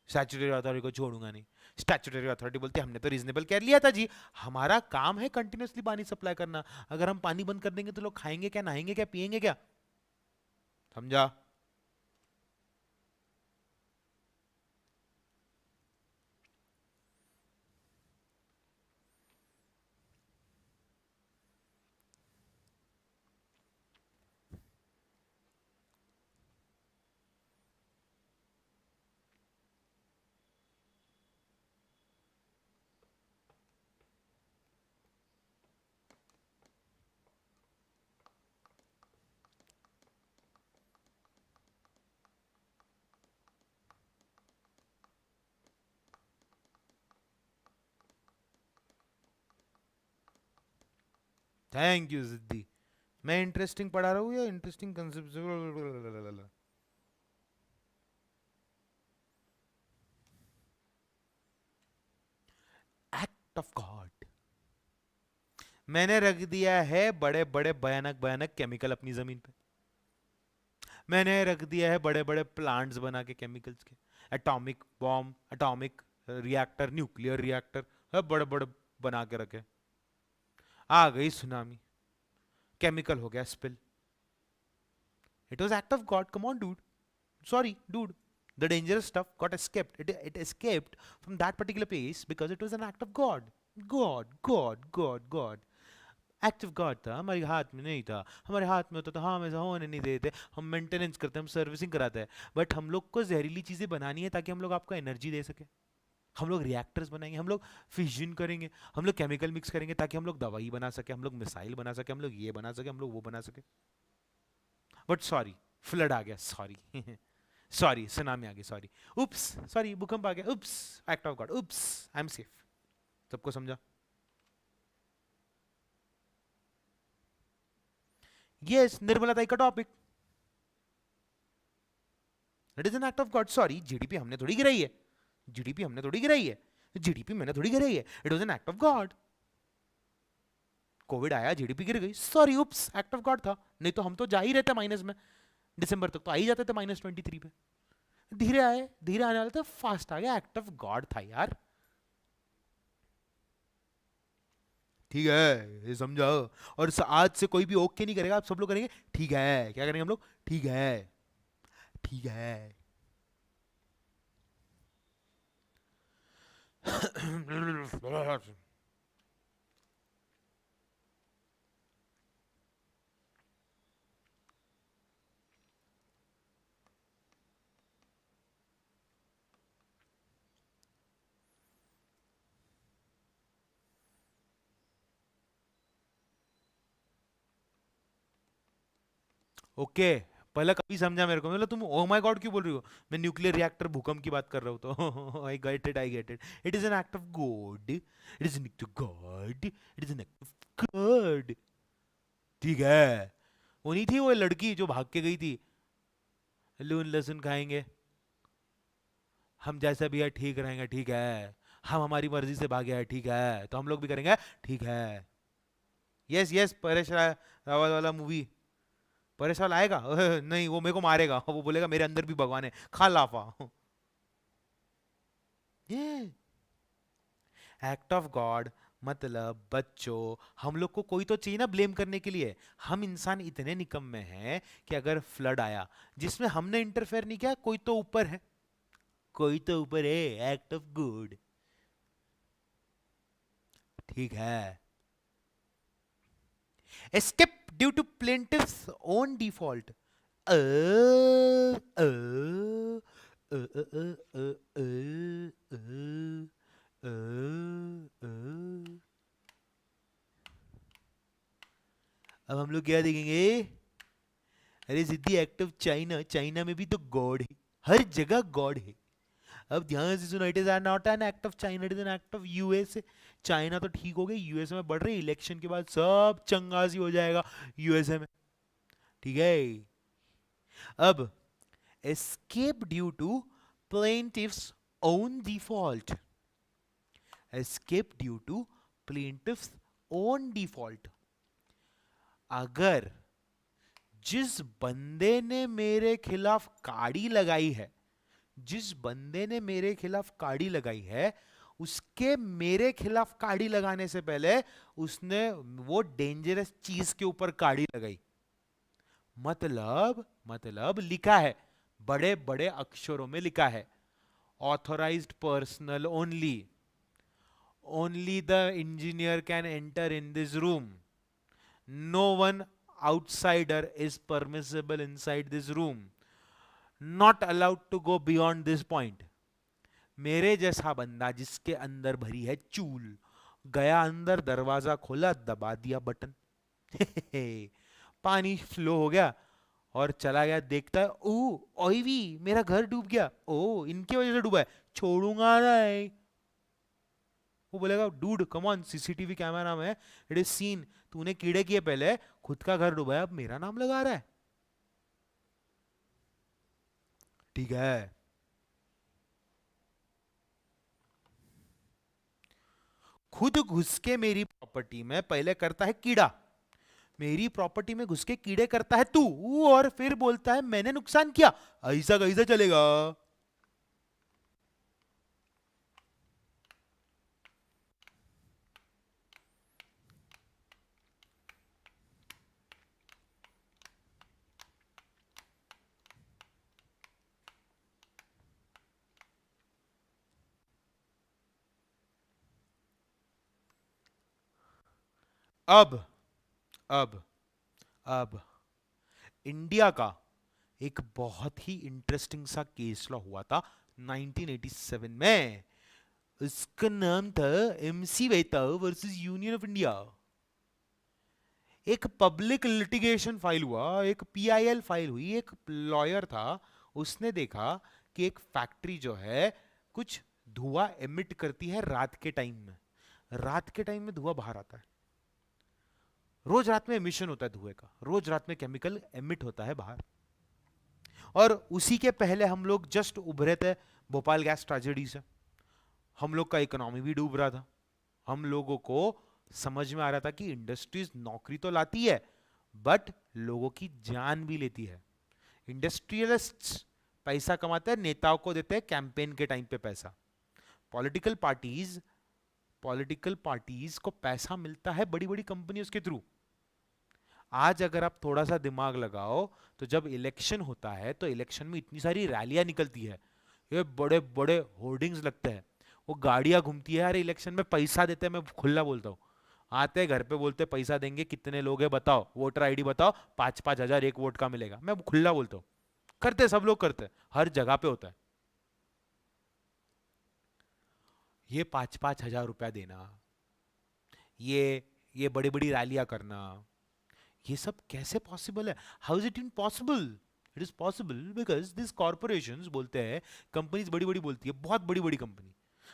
स्टैट्यूटरी अथॉरिटी को छोड़ूंगा नहीं। स्टैट्यूटरी अथॉरिटी बोलती है हमने तो रीजनेबल केयर लिया था जी, हमारा काम है कंटिन्यूसली पानी सप्लाई करना, अगर हम पानी बंद कर देंगे तो लोग खाएंगे क्या, नहाएंगे क्या, पिएंगे क्या? समझा? थैंक यू सिद्धि। मैं इंटरेस्टिंग पढ़ा रहा हूँ या interesting concept? Act of God. मैंने रख दिया है बड़े बड़े भयानक भयानक केमिकल अपनी जमीन पे, मैंने रख दिया है बड़े बड़े प्लांट्स बना के केमिकल्स के, atomic bomb, atomic reactor, nuclear reactor, सब बड़े बड़े बना के रखे। आ गई सुनामी, केमिकल हो गया spill, it was act of God, come on dude, sorry dude, the dangerous stuff got escaped, it escaped from that particular place because it was an act of god, god act of God था, हमारे हाथ में नहीं था। हमारे हाथ में होता तो हम ऐसा होने नहीं देते, हम मेंटेनेंस करते हैं, हम सर्विसिंग कराते हैं। बट हम लोग को जहरीली चीज़ें बनानी है ताकि हम लोग आपको एनर्जी दे सके, हम लोग रिएक्टर्स बनाएंगे, हम लोग फिजन करेंगे, हम लोग केमिकल मिक्स करेंगे ताकि हम लोग दवाई बना सके, हम लोग मिसाइल बना सके, हम लोग ये बना सके, हम लोग वो बना सके। बट सॉरी, फ्लड आ गया, सॉरी सॉरी, सुनामी आ गई, सॉरी, उप्स, सॉरी, भूकंप आ गया, oops, act of God, oops, I am safe. सबको समझा? यस, निर्मला ताई का topic, it is an act of God. Sorry, GDP हमने थोड़ी गिराई है, जीडीपी हमने थोड़ी गिराई है, जीडीपी मैंने थोड़ी गिराई है, it was an act of God. Covid आया, जीडीपी गिर गई, sorry, oops, act of God था, नहीं तो हम तो जा ही रहते माइनस में, दिसंबर तक तो आ ही जाते थे -23 पे। धीरे आए, धीरे आने वाले थे, फास्ट आ गया, एक्ट ऑफ गॉड था यार। ठीक है, ये समझाओ। और आज से कोई भी ओके नहीं करेगा, आप सब लोग करेंगे ठीक है, क्या करेंगे हम लोग, ठीक है, ठीक है। ओके, पहले कभी समझा मेरे को, मतलब तुम ओ माय गॉड क्यों बोल रही हो, मैं न्यूक्लियर रिएक्टर भूकंप की बात कर रहा हूँ तो I get it, I get it, it is an act of God, it is an act of God, it is an act of God. ठीक है, वो नहीं थी वो लड़की जो भाग के गई थी, लून लहसुन खाएंगे, हम जैसा भी है ठीक रहेंगे, ठीक है, हम हमारी मर्जी से भागे हैं, ठीक है, तो हम लोग भी करेंगे, ठीक है। यस यस, परेश रावल वाला मूवी, पर सवाल आएगा नहीं वो मेरे को मारेगा, वो बोलेगा मेरे अंदर भी भगवान है, खा लाफा। ये एक्ट ऑफ गॉड, मतलब बच्चों हम लोग को कोई तो चाहिए ना ब्लेम करने के लिए। हम इंसान इतने निकम्मे हैं कि अगर फ्लड आया जिसमें हमने इंटरफेयर नहीं किया, कोई तो ऊपर है, कोई तो ऊपर है, एक्ट ऑफ गॉड। ठीक है। Escape due to plaintiff's own default. Uh uh uh uh uh uh uh uh अब हम लोग क्या देखेंगे? अरे Siddhi, act of China, China में भी तो गॉड है, हर जगह गॉड है। अब ध्यान से सुनो, it is not an act of China, it is an act of USA. China तो ठीक हो गई, यूएसए में बढ़ रही, इलेक्शन के बाद सब चंगासी हो जाएगा यूएसए में। ठीक है। अब escape due to plaintiff's own default, escape due to plaintiff's own default. अगर जिस बंदे ने मेरे खिलाफ काड़ी लगाई है, जिस बंदे ने मेरे खिलाफ काड़ी लगाई है, उसके मेरे खिलाफ काड़ी लगाने से पहले उसने वो डेंजरस चीज के ऊपर काड़ी लगाई। मतलब लिखा है, बड़े बड़े अक्षरों में लिखा है, authorised personnel only, only the engineer can enter in this room, no one outsider is permissible inside this room, not allowed to go beyond this point। मेरे जैसा बंदा जिसके अंदर भरी है चूल, गया अंदर, दरवाजा खोला, दबा दिया बटन पानी फ्लो हो गया और चला गया। देखता है, ओ ओईवी मेरा घर डूब गया, ओ इनकी वजह से डूबा है, छोड़ूंगा नहीं। वो बोलेगा dude come on, CCTV camera में इट इज सीन, तूने कीड़े किए पहले, खुद का घर डूबा है, अब मेरा नाम लगा रहा है। ठीक है। खुद घुस के मेरी प्रॉपर्टी में पहले करता है कीड़ा, मेरी प्रॉपर्टी में घुस के कीड़े करता है तू, और फिर बोलता है मैंने नुकसान किया। ऐसा कैसा चलेगा? अब अब अब इंडिया का एक बहुत ही इंटरेस्टिंग सा केस लॉ हुआ था 1987 में। इसका नाम था एमसी वेता वर्सेस यूनियन ऑफ इंडिया। एक पब्लिक लिटिगेशन फाइल हुआ, एक पीआईएल फाइल हुई, एक लॉयर था, उसने देखा कि एक फैक्ट्री जो है कुछ धुआं एमिट करती है रात के टाइम में, रात के टाइम में धुआं बाहर आता है, रोज रात में एमिशन होता है धुएं का, रोज रात में केमिकल एमिट होता है बाहर। और उसी के पहले हम लोग जस्ट उभरे थे भोपाल गैस ट्रेजेडी से, हम लोग का इकोनॉमी भी डूब रहा था, हम लोगों को समझ में आ रहा था कि इंडस्ट्रीज नौकरी तो लाती है बट लोगों की जान भी लेती है। इंडस्ट्रियलिस्ट्स पैसा कमाते हैं, नेताओं को देते हैं कैंपेन के टाइम पे पैसा। पॉलिटिकल पार्टीज को पैसा मिलता है बड़ी बड़ी कंपनियों के थ्रू। आज अगर आप थोड़ा सा दिमाग लगाओ तो जब इलेक्शन होता है तो इलेक्शन में इतनी सारी रैलियां निकलती है, ये बड़े बड़े होर्डिंग्स लगते हैं, वो गाड़ियां घूमती है, यार इलेक्शन में पैसा देते हैं, मैं खुला बोलता हूँ, आते हैं घर पे बोलते पैसा देंगे, कितने लोग हैं बताओ, वोटर आईडी बताओ, 5-5 हजार एक वोट का मिलेगा, मैं खुला बोलता हूँ, करते सब लोग करते हैं, हर जगह पे होता है। ये 5-5 हजार रुपया देना, ये ये बड़ी बड़ी रैलियां करना, ये सब कैसे पॉसिबल है? How is it in possible? It is possible because this corporations बोलते हैं, कंपनीज बड़ी बड़ी बोलती है, बहुत बड़ी बड़ी कंपनी,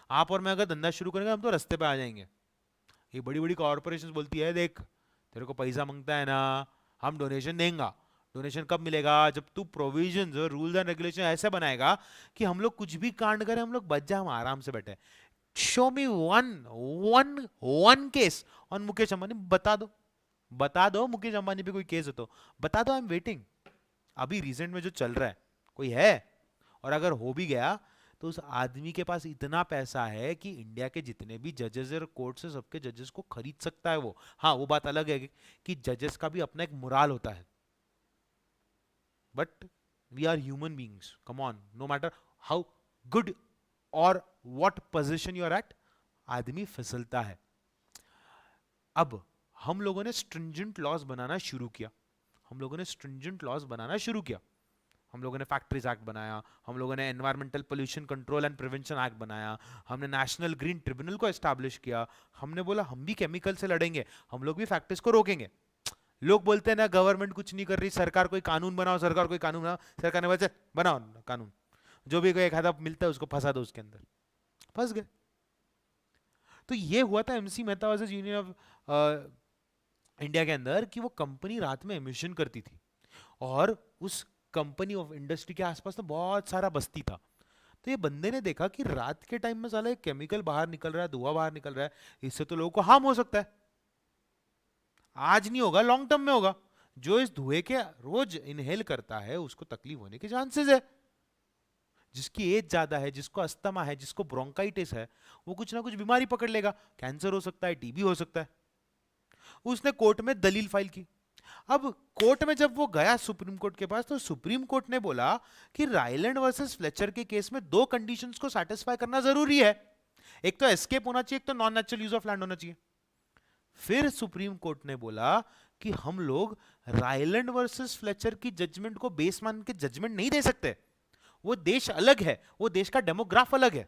आप और मैं अगर धंधा शुरू करेंगे हम तो रास्ते पे आ जाएंगे। ये बड़ी बड़ी कॉर्पोरेशंस बोलती है देख तेरे को पैसा मांगता है ना, हम डोनेशन देंगे। डोनेशन कब मिलेगा? जब तू प्रोविजंस और रूल्स एंड रेगुलेशन ऐसे बनाएगा कि हम लोग कुछ भी कांड करें, हम लोग बच जाए, हम आराम से बैठे। Show me one one one case on Mukesh Ambani, बता दो, बता दो मुकेश अंबानी पे कोई केस हो तो बता दो, आई एम वेटिंग। अभी रिसेंट में जो चल रहा है कोई है? और अगर हो भी गया तो उस आदमी के पास इतना पैसा है कि इंडिया के जितने भी जजेस और कोर्ट से सबके जजेस को खरीद सकता है वो। हाँ, वो बात अलग है कि जजेस का भी अपना एक मोराल होता है, but we are human beings, come on, no matter how good और what position you are at, आदमी फिसलता है। अब हम लोगों ने स्ट्रिंजेंट लॉज बनाना शुरू किया, हम लोगों ने स्ट्रिंजेंट लॉज बनाना शुरू किया। हम लोगों ने फैक्ट्रीज एक्ट बनाया, हम लोगों ने environmental pollution control and prevention act बनाया, हमने नेशनल ग्रीन ट्रिब्यूनल को एस्टैब्लिश किया। हमने बोला हम भी केमिकल से लड़ेंगे, हम लोग भी फैक्ट्रीज को रोकेंगे। लोग बोलते हैं ना गवर्नमेंट कुछ नहीं कर रही, सरकार कोई कानून बनाओ, सरकार कोई कानून बनाओ, सरकार ने बोला बनाओ कानून, जो भी कोई एक आधा मिलता है उसको फंसा दो उसके अंदर, फंस गए। तो ये हुआ था MC Mehta versus Union of India के अंदर कि वो कंपनी रात में एमिशन करती थी और उस कंपनी ऑफ इंडस्ट्री के आसपास तो बहुत सारा बस्ती था। तो ये बंदे ने देखा कि रात के टाइम में साला एक केमिकल बाहर निकल रहा है, धुआं बाहर निकल रहा है, इससे तो लोगों को हार्म हो सकता है। आज नहीं होगा, लॉन्ग टर्म में होगा। जो इस धुएं के रोज इनहेल करता है उसको तकलीफ होने के चांसेस है। जिसकी एज ज्यादा है, जिसको अस्थमा है, जिसको ब्रोंकाइटिस है, वो कुछ ना कुछ बीमारी पकड़ लेगा, कैंसर हो सकता है, टीबी हो सकता है। उसने कोर्ट में दलील फाइल की। अब कोर्ट में जब वो गया सुप्रीम कोर्ट के पास, तो सुप्रीम कोर्ट ने बोला कि रायलैंड वर्सेस फ्लेचर के केस में दो कंडीशंस को सेटिस्फाई करना जरूरी है, एक तो एस्केप होना चाहिए, एक तो non natural use of land होना चाहिए। फिर सुप्रीम कोर्ट ने बोला कि हम लोग रायलैंड वर्सेस फ्लेचर की जजमेंट को बेस मान के जजमेंट नहीं दे सकते। वो देश अलग है, वो देश का डेमोग्राफ अलग है,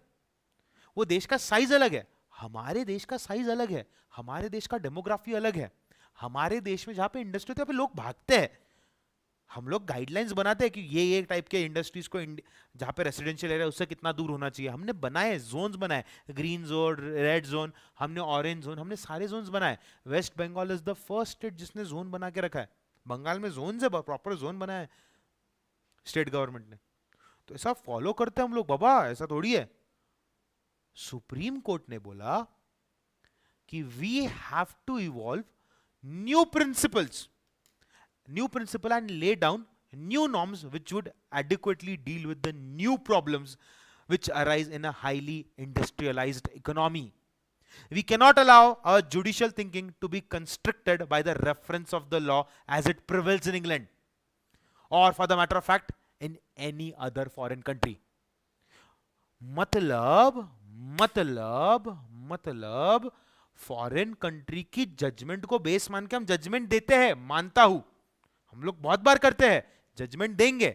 वो देश का साइज अलग है, हमारे देश का साइज अलग है, हमारे देश का डेमोग्राफी अलग है। हमारे देश में जहां पे इंडस्ट्री होती है, वहां पे लोग भागते हैं। हम लोग गाइडलाइंस बनाते हैं कि ये टाइप के इंडस्ट्रीज को जहां पे रेसिडेंशियल एरिया उससे कितना दूर होना चाहिए। हमने बनाए जोन्स बनाए, ग्रीन जोन, रेड जोन, हमने ऑरेंज जोन, हमने सारे जोन्स बनाए। West Bengal is the first state जिसने जोन बना के रखा है। बंगाल में जोन है, प्रॉपर जोन बनाया है स्टेट गवर्नमेंट ने। तो ऐसा फॉलो करते हैं हम लोग बाबा, ऐसा थोड़ी है। सुप्रीम कोर्ट ने बोला कि we have to evolve new principles, new principle and lay down new norms which would adequately deal with the new problems which arise in a highly industrialized economy. We cannot allow our judicial thinking to be constricted by the reference of the law as it prevails in England or for the matter of fact in any other foreign country. मतलब मतलब मतलब foreign country की judgement को base मान के हम judgement देते हैं, मानता हूं, हम लोग बहुत बार करते हैं, जजमेंट देंगे,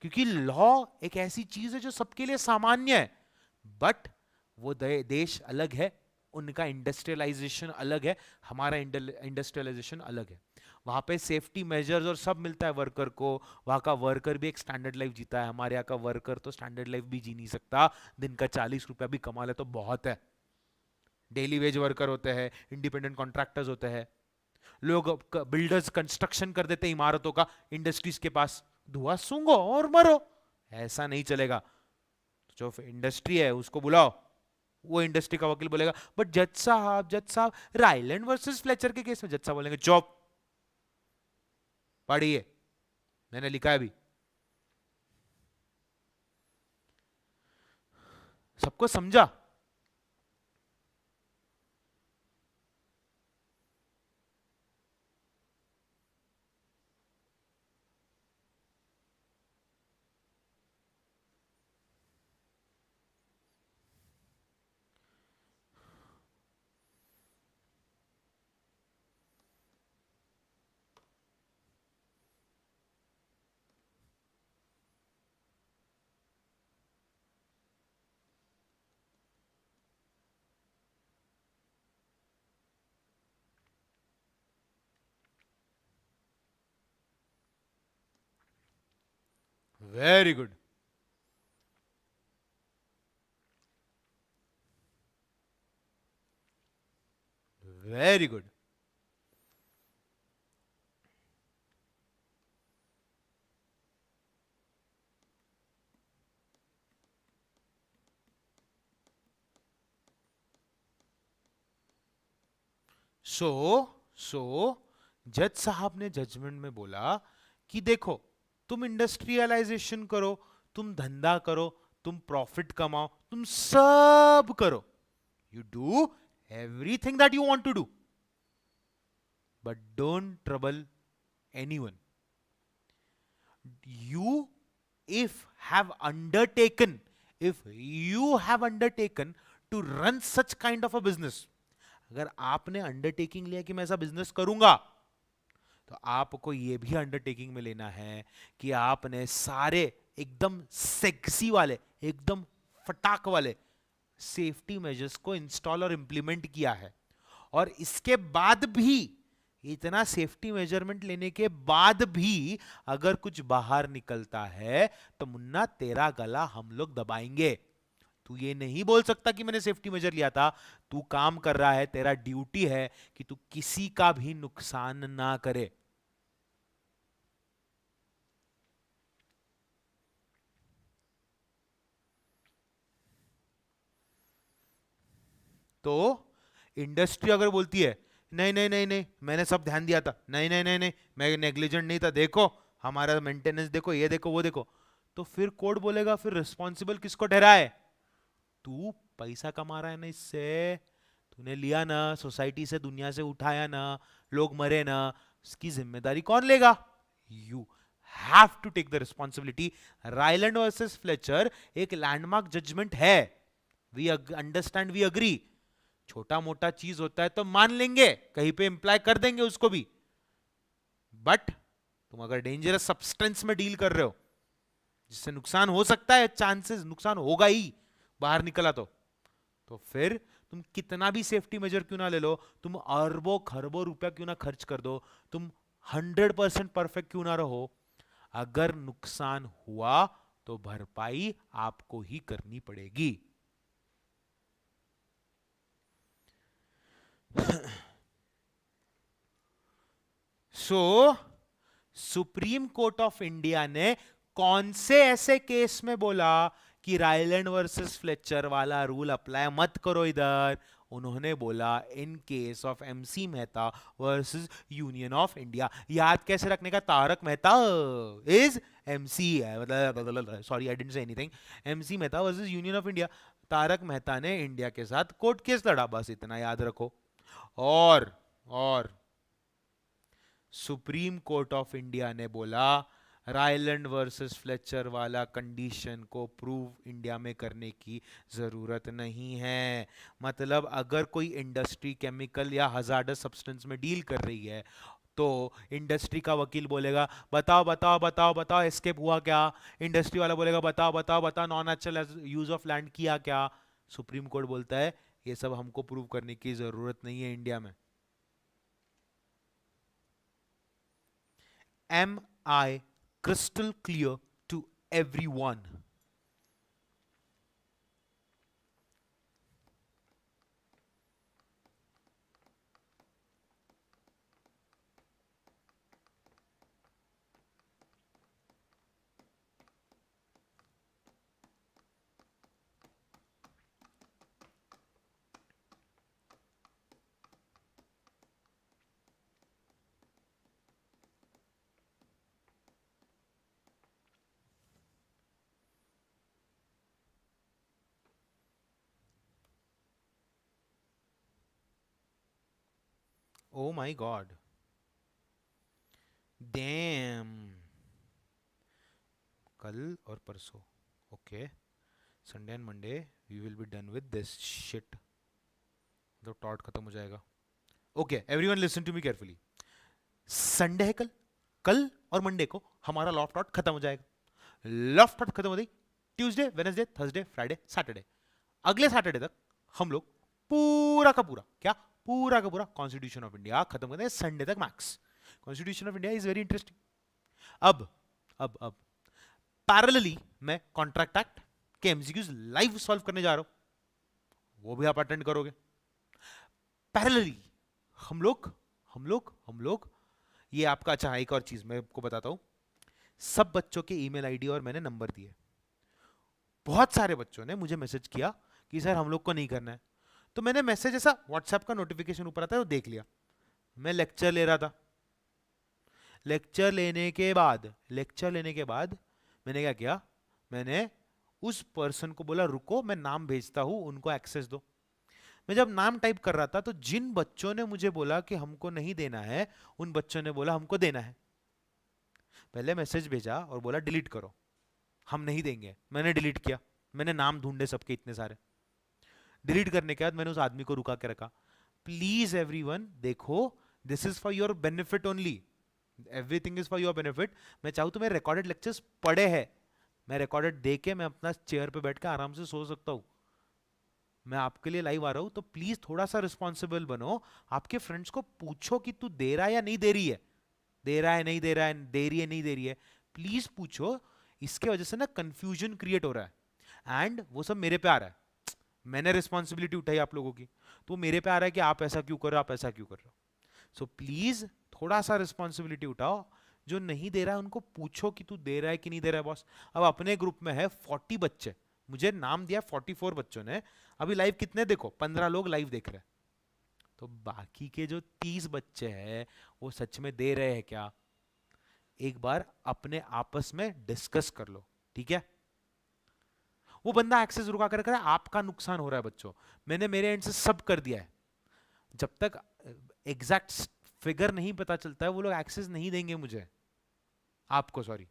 क्योंकि लॉ एक ऐसी चीज है जो सबके लिए सामान्य है। बट वो देश अलग है, उनका इंडस्ट्रियलाइजेशन अलग है, हमारा इंडस्ट्रियलाइजेशन अलग है। वहां पे सेफ्टी मेजर्स और सब मिलता है वर्कर को, वहां का वर्कर भी एक स्टैंडर्ड लाइफ जीता है। हमारे यहाँ का वर्कर तो स्टैंडर्ड लाइफ भी जी नहीं सकता, दिन का 40 रुपया भी कमा ले तो बहुत है। डेली वेज वर्कर होते हैं, इंडिपेंडेंट कॉन्ट्रैक्टर्स होते हैं, लोग बिल्डर्स कंस्ट्रक्शन कर देते हैं इमारतों का इंडस्ट्रीज के पास, धुआं सूंघो और मरो, ऐसा नहीं चलेगा। जो इंडस्ट्री है उसको बुलाओ, वो इंडस्ट्री का वकील बोलेगा बट जज साहब रायलैंड वर्सेस फ्लेचर के केस में, जज साहब बोलेंगे चुप, पढ़िए, मैंने लिखा है अभी। सबको समझा? Very good, very good. So so जज साहब ने जजमेंट में बोला कि देखो, तुम इंडस्ट्रियलाइजेशन करो, तुम धंधा करो, तुम प्रॉफिट कमाओ, तुम सब करो, you do everything that you want to do, but don't trouble anyone. You if have undertaken if you have undertaken to run such kind of a business, अगर आपने अंडरटेकिंग लिया कि मैं ऐसा बिजनेस करूंगा, तो आपको यह भी अंडरटेकिंग में लेना है कि आपने सारे एकदम सेक्सी वाले, एकदम फटाक वाले सेफ्टी मेजर्स को इंस्टॉल और इंप्लीमेंट किया है। और इसके बाद भी, इतना सेफ्टी मेजरमेंट लेने के बाद भी अगर कुछ बाहर निकलता है तो मुन्ना तेरा गला हम लोग दबाएंगे। तू ये नहीं बोल सकता कि मैंने सेफ्टी मेजर लिया था। तू काम कर रहा है, तेरा ड्यूटी है कि तू किसी का भी नुकसान ना करे। तो इंडस्ट्री अगर बोलती है नहीं नहीं नहीं नहीं मैंने सब ध्यान दिया था, नहीं नहीं नहीं नहीं मैं नेग्लिजेंट नहीं था, देखो हमारा मेंटेनेंस देखो, ये देखो वो देखो, तो फिर कोर्ट बोलेगा फिर रिस्पॉन्सिबल किसको ठहराए? तू पैसा कमा रहा है ना इससे, तूने लिया ना सोसाइटी से, दुनिया से उठाया ना, लोग मरे ना, इसकी जिम्मेदारी कौन लेगा? You have to take the responsibility. Rylands versus Fletcher एक लैंडमार्क जजमेंट है, वी अंडरस्टैंड, वी अग्री। छोटा मोटा चीज होता है तो मान लेंगे, कहीं पे इंप्लाई कर देंगे उसको भी, बट तुम अगर डेंजरस सब्सटेंस में डील कर रहे हो जिससे नुकसान हो सकता है, चांसेस नुकसान होगा ही बाहर निकला तो फिर तुम कितना भी सेफ्टी मेजर क्यों ना ले लो, तुम अरबों खरबों रुपया क्यों ना खर्च कर दो, तुम 100% परफेक्ट क्यों ना रहो, अगर नुकसान हुआ तो भरपाई आपको ही करनी पड़ेगी। सुप्रीम कोर्ट ऑफ इंडिया ने कौन से ऐसे केस में बोला कि रायलैंड वर्सेस फ्लेचर वाला रूल अप्लाई मत करो इधर? उन्होंने बोला in case of MC Mehta versus Union of India. याद कैसे रखने का, तारक मेहता इज एमसी है, मतलब sorry I didn't say anything, MC Mehta versus Union of India. Tarak Mehta ने इंडिया के साथ कोर्ट केस लड़ा, बस इतना याद रखो। और सुप्रीम कोर्ट ऑफ इंडिया ने बोला रायलैंड वर्सेस फ्लेचर वाला कंडीशन को प्रूव इंडिया में करने की जरूरत नहीं है। मतलब अगर कोई इंडस्ट्री केमिकल या हजार्डस सब्सटेंस में डील कर रही है तो इंडस्ट्री का वकील बोलेगा बताओ बताओ बताओ बताओ एस्केप हुआ क्या, इंडस्ट्री वाला बोलेगा बताओ बताओ बताओ non natural use of land किया क्या। सुप्रीम कोर्ट बोलता है ये सब हमको प्रूव करने की जरूरत नहीं है इंडिया में। Am I crystal clear to everyone? Oh my God. Damn. कल और परसों, okay, Sunday and Monday we will be done with this shit, मतलब टॉट खत्म हो जाएगा। Okay everyone listen to me carefully. Sunday है कल, कल और मंडे को हमारा लॉफ्ट टॉट खत्म हो जाएगा। लॉफ्ट टॉट खत्म हो गई Tuesday Wednesday Thursday Friday Saturday, अगले सैटरडे तक हम लोग पूरा का पूरा, क्या पूरा का पूरा कॉन्स्टिट्यूशन ऑफ इंडिया खत्म करते हैं, संडे तक max. Constitution of India is very interesting. अब पैरेलली मैं कॉन्ट्रैक्ट एक्ट के एमसीक्यूज लाइव सॉल्व करने जा रहा हूं, वो भी आप अटेंड करोगे। पैरेलली हम लोग ये आपका, अच्छा एक और चीज मैं आपको बताता हूं, सब बच्चों के ईमेल आईडी और मैंने नंबर दिए। बहुत सारे बच्चों ने मुझे मैसेज किया कि सर हम लोग को नहीं करना है, तो मैंने मैसेज ऐसा व्हाट्सएप का नोटिफिकेशन ऊपर आता है वो देख लिया, मैं लेक्चर ले रहा था। लेक्चर लेने के बाद मैंने क्या किया, मैंने उस पर्सन को बोला रुको मैं नाम भेजता हूं, उनको एक्सेस दो। मैं जब नाम टाइप कर रहा था तो जिन बच्चों ने मुझे बोला कि हमको नहीं देना है, उन बच्चों ने बोला हमको देना है। पहले मैसेज भेजा और बोला डिलीट करो, हम नहीं देंगे। मैंने डिलीट किया, मैंने नाम ढूंढे सबके इतने सारे। डिलीट करने के बाद मैंने उस आदमी को रुका के रखा, प्लीज एवरीवन देखो, this is for your benefit only, everything is for your benefit. मैं चाहूँ तो मेरे रिकॉर्डेड लेक्चर्स पड़े हैं, मैं रिकॉर्डेड दे के मैं अपना चेयर पे बैठ के आराम से सो सकता हूँ। मैं आपके लिए लाइव आ रहा हूं, तो प्लीज थोड़ा सा रिस्पॉन्सिबल बनो। आपके फ्रेंड्स को पूछो कि तू दे रहा है या नहीं दे रही है, दे रहा है नहीं दे रहा है, दे रही है नहीं दे रही है, प्लीज पूछो। इसके वजह से ना कंफ्यूजन क्रिएट हो रहा है एंड वो सब मेरे पे आ रहा है। मैंने रिस्पॉन्सिबिलिटी उठाई आप लोगों की, तो मेरे पे आ रहा है कि आप ऐसा क्यों कर रहे हो, आप ऐसा क्यों कर रहे हो। सो प्लीज थोड़ा सा रिस्पॉन्सिबिलिटी उठाओ। जो नहीं दे रहा है उनको पूछो कि तू दे रहा है कि नहीं दे रहा है बॉस। अब अपने ग्रुप में है 40 बच्चे, मुझे नाम दिया 44 बच्चों ने। अभी लाइव कितने देखो, 15 लोग लाइव देख रहे हैं। तो बाकी के जो 30 बच्चे हैं वो सच में दे रहे हैं क्या, एक बार अपने आपस में डिस्कस कर लो, ठीक है। वो बंदा एक्सेस रुका कर रहा है, आपका नुकसान हो रहा है बच्चों। मैंने मेरे एंड से सब कर दिया है, जब तक एग्जैक्ट फिगर नहीं पता चलता है वो लोग एक्सेस नहीं देंगे मुझे, आपको सॉरी।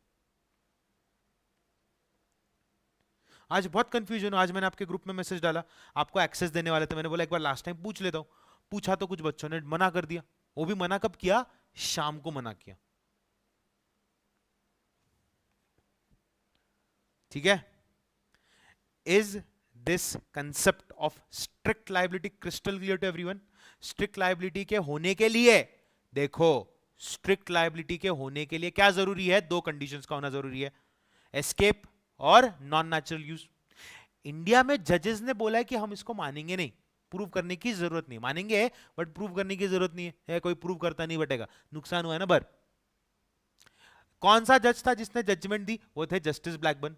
आज बहुत कंफ्यूजन, आज मैंने आपके ग्रुप में मैसेज डाला, आपको एक्सेस देने वाले थे, मैंने बोला एक बार लास्ट टाइम पूछ लेता हूं। पूछा तो कुछ बच्चों ने मना कर दिया। वो भी मना कब किया, शाम को मना किया, ठीक है। Is this concept of strict liability crystal clear to everyone. स्ट्रिक्ट लाइबिलिटी के होने के लिए देखो, स्ट्रिक्ट लाइबिलिटी के होने के लिए क्या जरूरी है, दो कंडीशंस का होना जरूरी है, एस्केप और नॉन नेचुरल यूज। इंडिया में जजेस ने बोला है कि हम इसको मानेंगे नहीं, प्रूव करने की जरूरत नहीं, मानेंगे बट प्रूव करने की जरूरत नहीं है, कोई प्रूव करता नहीं बटेगा, नुकसान हुआ है ना बर। कौन सा जज था जिसने जजमेंट दी, वो थे जस्टिस ब्लैकबर्न।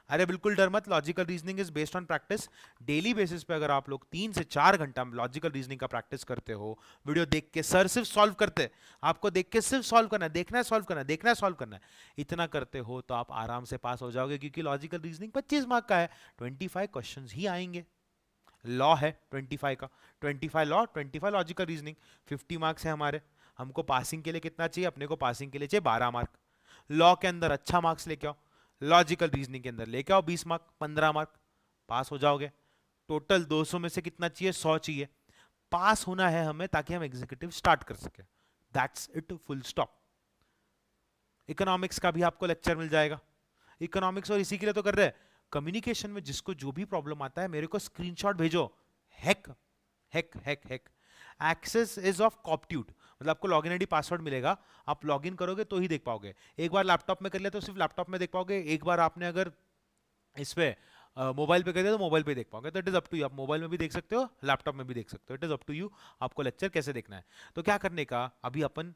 अरे बिल्कुल डर मत, logical reasoning is based on practice. Daily basis पे अगर आप लोग 3 से 4 घंटा लॉजिकल रीजनिंग का प्रैक्टिस करते हो, वीडियो देख के, सर सिर्फ सॉल्व करते हैं, आपको देख के सिर्फ सॉल्व करना है, देखना है सॉल्व करना है, देखना है सॉल्व करना है, इतना करते हो तो आप आराम से पास हो जाओगे, क्योंकि लॉजिकल रीजनिंग 25 मार्क का है, 25 क्वेश्चंस ही आएंगे। लॉ है 25 का, 25 लॉ 25 लॉजिकल रीजनिंग, 50 मार्क्स है हमारे। हमको पासिंग के लिए कितना चाहिए, अपने को पासिंग के लिए चाहिए 12 मार्क। लॉ के अंदर अच्छा मार्क्स लेके आओ, लॉजिकल रीजनिंग के अंदर लेके आओ 20 मार्क, 15 मार्क, पास हो जाओगे। टोटल 200 में से कितना चाहिए, 100 चाहिए। पास होना है हमें ताकि हम एग्जीक्यूटिव स्टार्ट कर सके, that's it, full stop. Economics का भी आपको लेक्चर मिल जाएगा, इकोनॉमिक्स और इसी के लिए तो कर रहे हैं। कम्युनिकेशन में जिसको जो भी प्रॉब्लम आता है मेरे को स्क्रीनशॉट भेजो, hack hack hack hack. Access is of compute, मतलब आपको लॉगिन आईडी पासवर्ड मिलेगा, आप लॉगिन करोगे तो ही देख पाओगे। एक बार लैपटॉप में कर लिया तो सिर्फ लैपटॉप में देख पाओगे, एक बार आपने अगर इस पे मोबाइल पे कर दिया तो मोबाइल पे देख पाओगे। तो it is up to you, आप मोबाइल में भी देख सकते हो, लैपटॉप में भी देख सकते हो, it is up to you आपको लेक्चर कैसे देखना है। तो क्या करने का, अभी अपन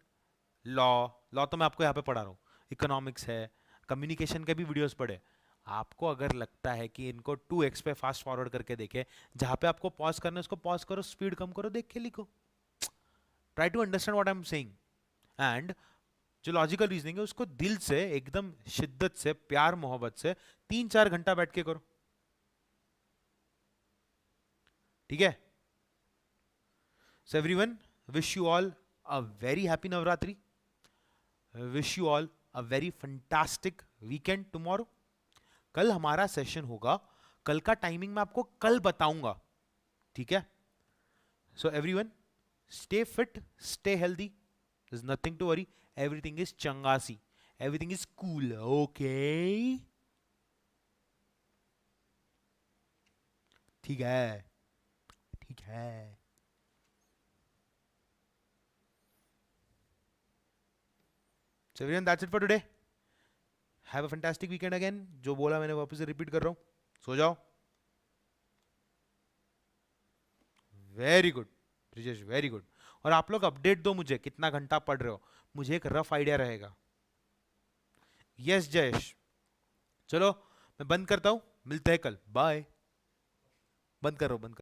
लॉ लॉ तो मैं आपको यहाँ पे पढ़ा रहा हूँ, इकोनॉमिक्स है, कम्युनिकेशन के भी वीडियोस पढ़े। आपको अगर लगता है कि इनको 2x पे फास्ट फॉरवर्ड करके देखे, जहां पे आपको पॉज करना है उसको पॉज करो, स्पीड कम करो, देख के लिखो, try to understand what I am saying. And जो लॉजिकल रीजनिंग है उसको दिल से, एकदम शिद्दत से, प्यार मोहब्बत से 3-4 घंटा बैठ के करो, ठीक है। So everyone, wish you all a very happy Navratri, wish you all a very fantastic weekend tomorrow. कल हमारा सेशन होगा, कल का टाइमिंग मैं आपको कल बताऊंगा, ठीक है। So everyone, stay fit, stay healthy, there's nothing to worry, everything is changasi, everything is cool, okay, ठीक है, ठीक है। So everyone, that's it for today. Have a fantastic weekend again. जो बोला मैंने वापस से रिपीट कर रहा हूँ, सो जाओ। Very good Brijesh, very good. और आप लोग अपडेट दो मुझे, कितना घंटा पढ़ रहे हो, मुझे एक रफ आइडिया रहेगा। यस जयेश, चलो मैं बंद करता हूं, मिलते हैं कल, बाय। बंद करो, बंद करो।